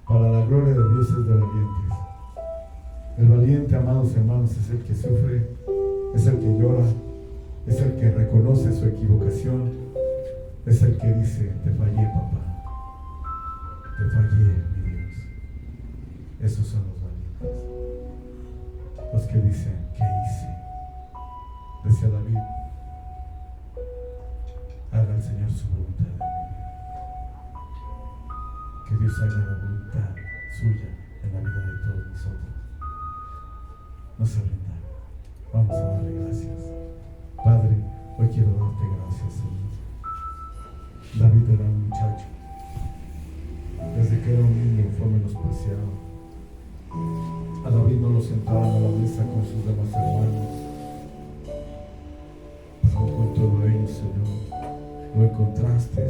B: para la gloria de Dios es de valientes. El valiente, amados hermanos, es el que sufre, es el que llora, es el que reconoce su equivocación, es el que dice: te fallé, papá, te fallé, mi Dios. Esos son los valientes, los que dicen: ¿qué hice? Decía David: haga el Señor su voluntad en mi vida. Que Dios haga la voluntad suya en la vida de todos nosotros. No se rinda. Vamos a darle gracias. Padre, hoy quiero darte gracias, Señor. David era un muchacho. Desde que era un niño fue menospreciado. A David no lo sentaban a la mesa con sus demás hermanos. Pero con todo ello, Señor, lo encontraste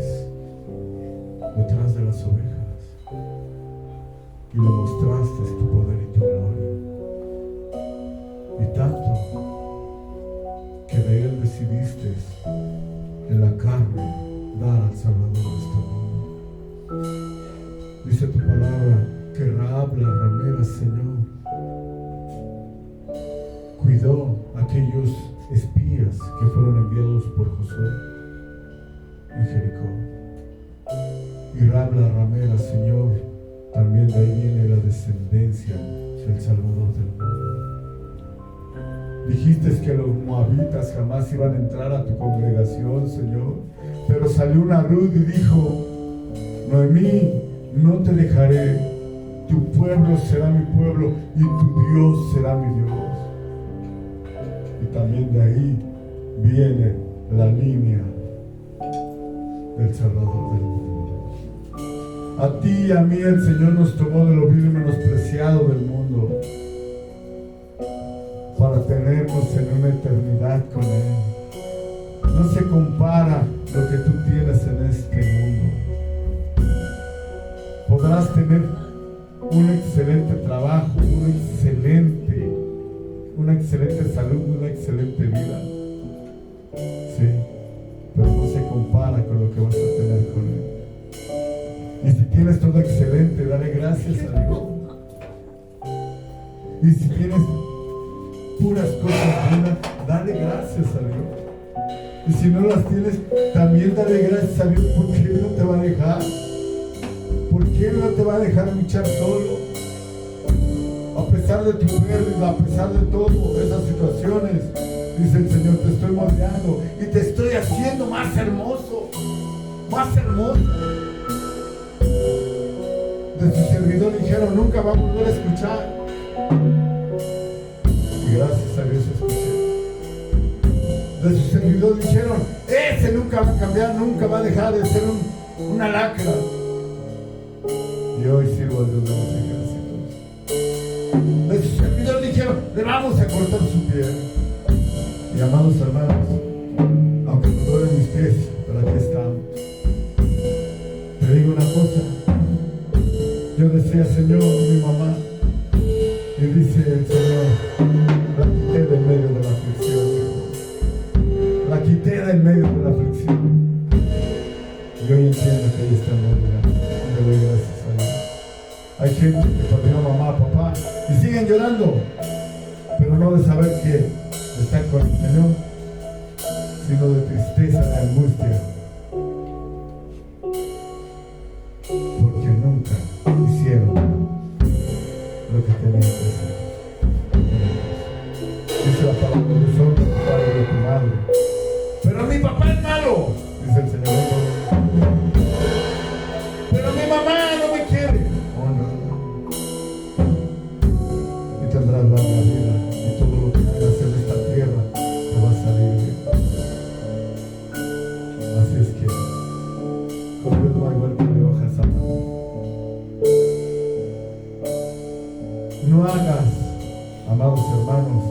B: detrás de las ovejas y le mostraste tu poder y tu gloria. Y tanto que de él decidiste en la carne dar al Salvador de este mundo. Dice tu palabra que Rahab la ramera, Señor, cuidó a aquellos espías que fueron enviados por Josué en Jericó. Y Rahab la ramera, Señor, también de ahí viene la descendencia del Salvador del mundo. Dijiste que los moabitas jamás iban a entrar a tu congregación, Señor, pero salió una Ruth y dijo: Noemí, no te dejaré, tu pueblo será mi pueblo y tu Dios será mi Dios. Y también de ahí viene la línea del Salvador del mundo. A ti y a mí el Señor nos tomó de lo vil y menospreciado del mundo para tenernos en una eternidad con Él. No se compara lo que tú tienes en este mundo. Podrás tener un excelente trabajo, una excelente salud, una excelente vida. Sí, pero no se compara con lo que vas a tener con Él. Y si tienes todo excelente, dale gracias a Dios. Y si tienes puras cosas buenas, dale gracias a Dios. Y si no las tienes, también dale gracias a Dios, porque Él no te va a dejar. Porque Él no te va a dejar luchar solo. A pesar de tu pérdida, a pesar de todas esas situaciones, dice el Señor: te estoy moldeando y te estoy haciendo más hermoso, más hermoso. De su servidor dijeron: nunca va a volver a escuchar. Y gracias a Dios escuché. De su servidor dijeron: nunca va a cambiar, nunca va a dejar de ser una lacra. Y hoy sirvo al Dios de los ejércitos. De su servidor dijeron, le vamos a cortar su piel. Y amados hermanos, aunque me duelen mis pies, pero aquí estamos. Te digo una cosa, yo decía, Señor, mi mamá, y dice el Señor, la quité del medio de la aflicción, hijo. La quité del medio de la aflicción. Y hoy entiendo que ahí está el lugar. Le doy gracias a Dios. Hay gente que perdió a mamá, papá, y siguen llorando, pero no de saber que están con el Señor, sino de tristeza, de angustia, porque nunca hicieron lo que tenían que hacer. Dice la palabra de Dios, honra a tu padre y a tu madre. Pero mi papá es malo, dice el Señor. Pero mi mamá no me quiere. Honra. Y tendrás larga vida, y todo lo que hagas en esta tierra te va a salir bien. Así es que con Dios no hay vuelta de hojas, amado. No hagas, amados hermanos,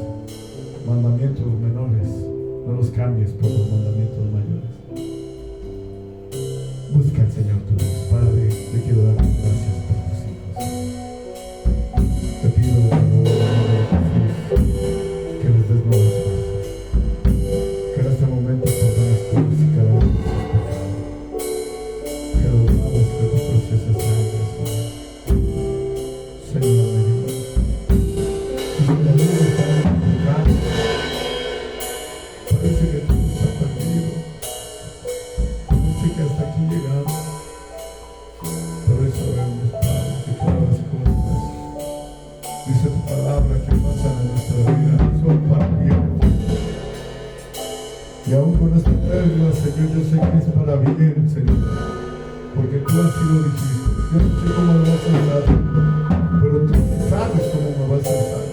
B: mandamientos menores, no los cambies por los mandamientos mayores. Busca al Señor tu Dios. Padre, te quiero dar las gracias por tus hijos. Te pido en el nombre de Jesús que les des nuevas fuerzas, que en este momento perdones todos y cada uno de sus pecados, que los laves de tu preciosa sangre, Señor. Señor, me ayuda. Y si la vida está en tu pecado, parece que todo está perdido, parece que hasta aquí llegamos, pero hoy sabemos, Padre, que tú harás cosas. Dice tu palabra que pasan en nuestra vida son para bien. Y aún con esta pérdida, Señor, yo sé que es para bien, Señor, porque tú has sido difícil. Yo no sé cómo me vas a dar, pero tú sabes cómo me vas a dar.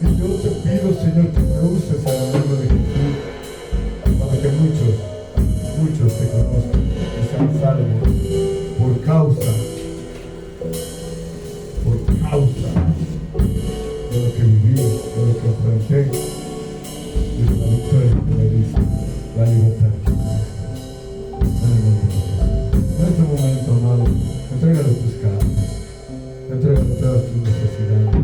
B: Y yo te pido, Señor, que me uses en el nombre de Jesús, para que muchos te conozcan y sean salvos por causa de lo que viví, de lo que enfrenté, y de la victoria que me dice la libertad que me dice. En el nombre de Jesús. En este momento, amado, entrégale tus cargas, entrégale todas tus necesidades,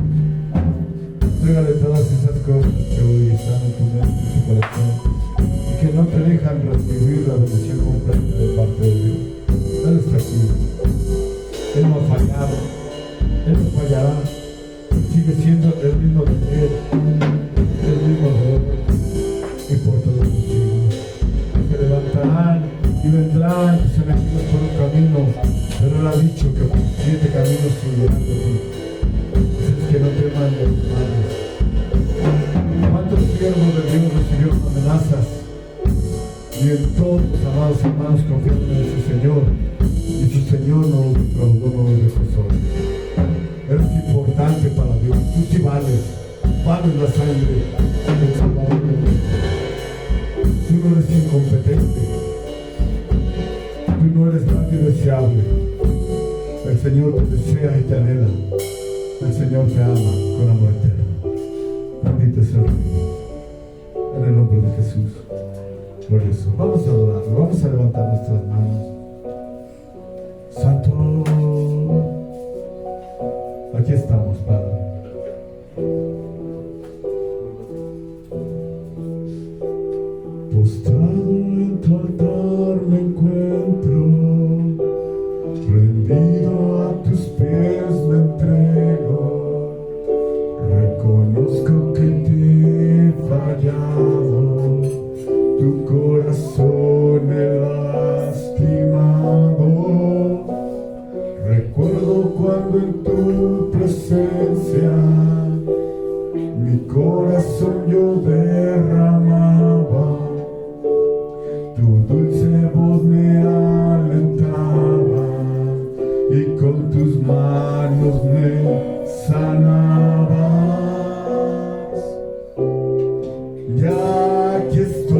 B: entrégale todas esas cosas que hoy están en tu mente, en tu corazón, y que no te dejan recibir la bendición completa de parte de Dios. Él está aquí. Él no ha fallado. Él no fallará. Sigue siendo el mismo de ayer, el mismo de hoy y por todos los siglos. Se levantarán y vendrán tus enemigos por un camino, pero él ha dicho que por 7 caminos subirán de ti. Es que no teman de los males. ¿Cuántos siervos de Dios recibieron amenazas? Y en todos, amados hermanos, confiaron en su Señor, y su Señor no los defraudó, no los dejó solos. Eres importante para Dios, tú sí vales la sangre del Salvador de Dios. Tú no eres incompetente, tú no eres nadie deseable. El Señor te desea y te anhela, el Señor te ama con amor eterno. Bendito sea el Rey, en el nombre de Jesús. Por eso, vamos a adorarlo, vamos a levantar nuestras manos. Santo, aquí estamos, Padre. Postrado en tu altar me encuentro, rendido a tus pies me entrego. Reconozco que te he fallado, tu corazón he lastimado. Recuerdo cuando en tu presencia mi corazón yo derramaba, tu dulce voz me alentaba y con tus manos me sanabas. Ya aquí estoy,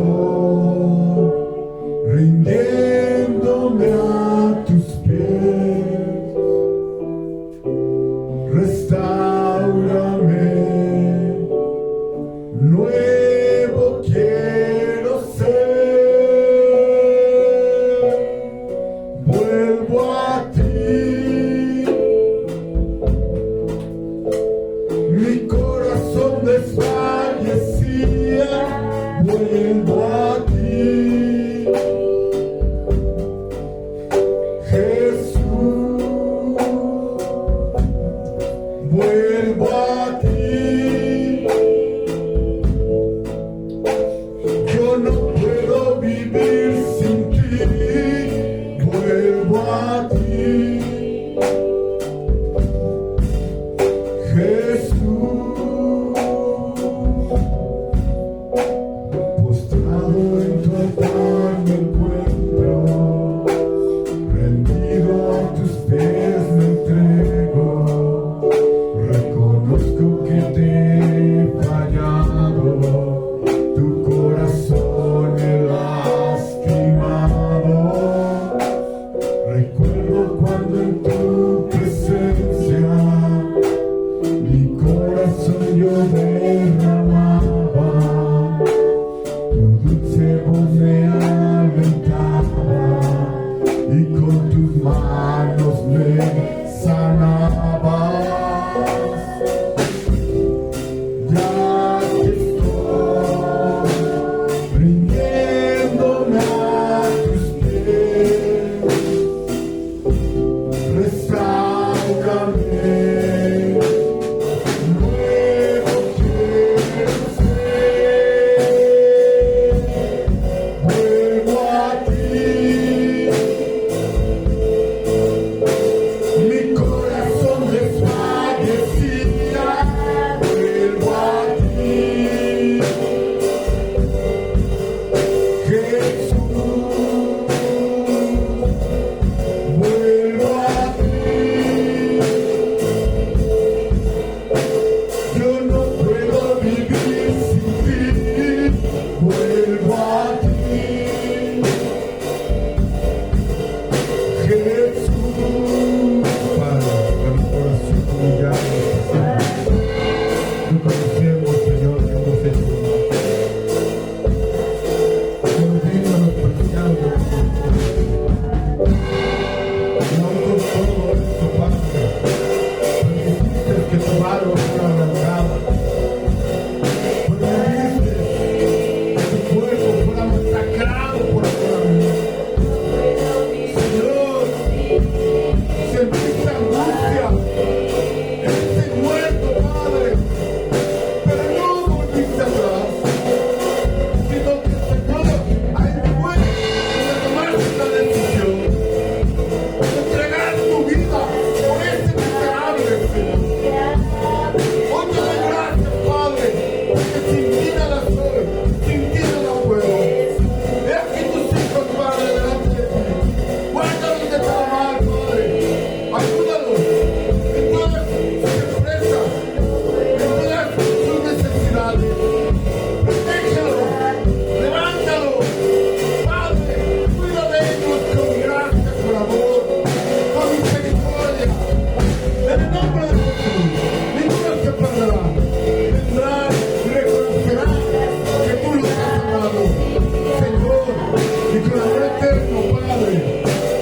B: y con amor eterno, Padre,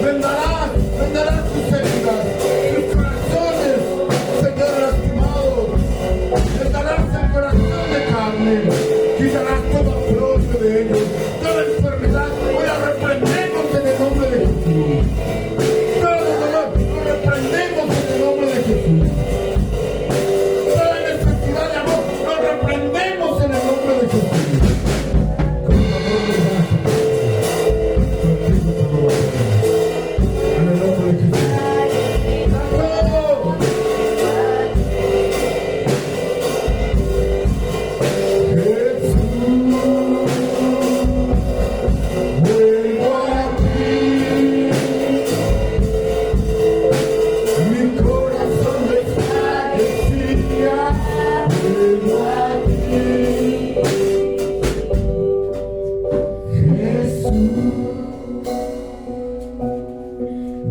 B: vendarás sus heridas, sus corazones, Señor, lastimados, vendarás el corazón de carne, quitarás todo propio de ellos, toda enfermedad, hoy la reprendemos en el nombre de Jesús. Todo dolor, lo reprendemos en el nombre de Jesús. Toda necesidad de amor, lo reprendemos en el nombre de Jesús. Con el amor de Dios, contigo todo lo tenemos. En el nombre de Jesús.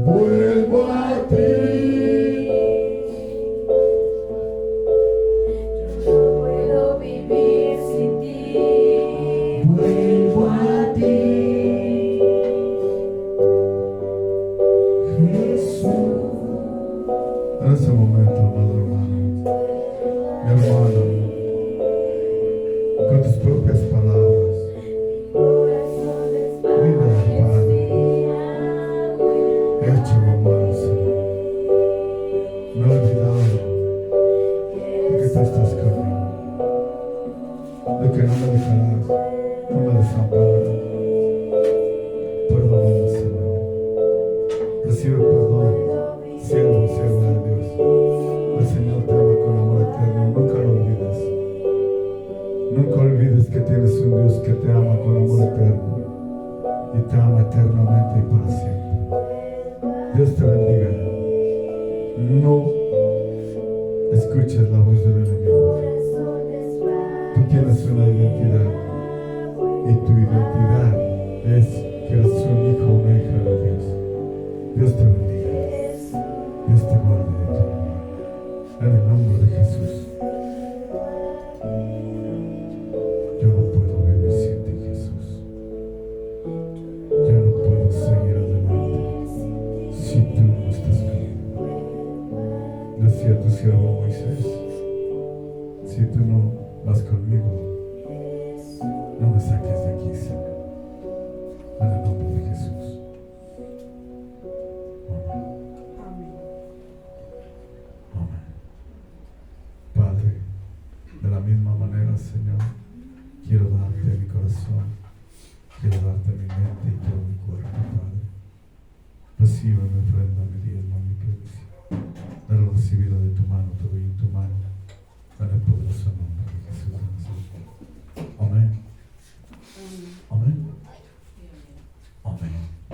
B: Vuelvo a ti.
E: No puedo vivir sin ti.
B: Vuelvo a ti, Jesús. En ese momento, amado hermano, mi hermano, con tus propias palabras, dile al Padre, échame más. Me he olvidado de que tú estás conmigo, de que no me dejarás, no me desampararás. Perdóname, Señor. Recibe perdón, sierva de Dios. El Señor te ama con amor eterno. Nunca lo olvides. Nunca olvides que tienes un Dios que te ama con amor eterno y te ama eternamente y para siempre. Dios te bendiga. No escuches la voz del enemigo. Tú tienes una identidad y tu identidad es que eres un hijo o una hija de Dios. Dios te bendiga. Dios te guarde de tu hermano. En el nombre de Jesús. Yo no puedo vivir sin ti, Jesús. Yo no puedo seguir adelante si tú no estás conmigo. Decía tu siervo Moisés, si tú no vas conmigo, no me saques de aquí, Señor. En el nombre de Jesús. Amén.
C: Amén.
B: Amén. Padre, de la misma manera, Señor, quiero darte mi corazón, quiero darte mi mente y todo mi cuerpo, Padre. Recibe mi ofrenda, mi diezmo, mi primicia. De lo recibido de tu mano, te doy en tu mano, en el poderoso nombre de Jesús de Nazaret.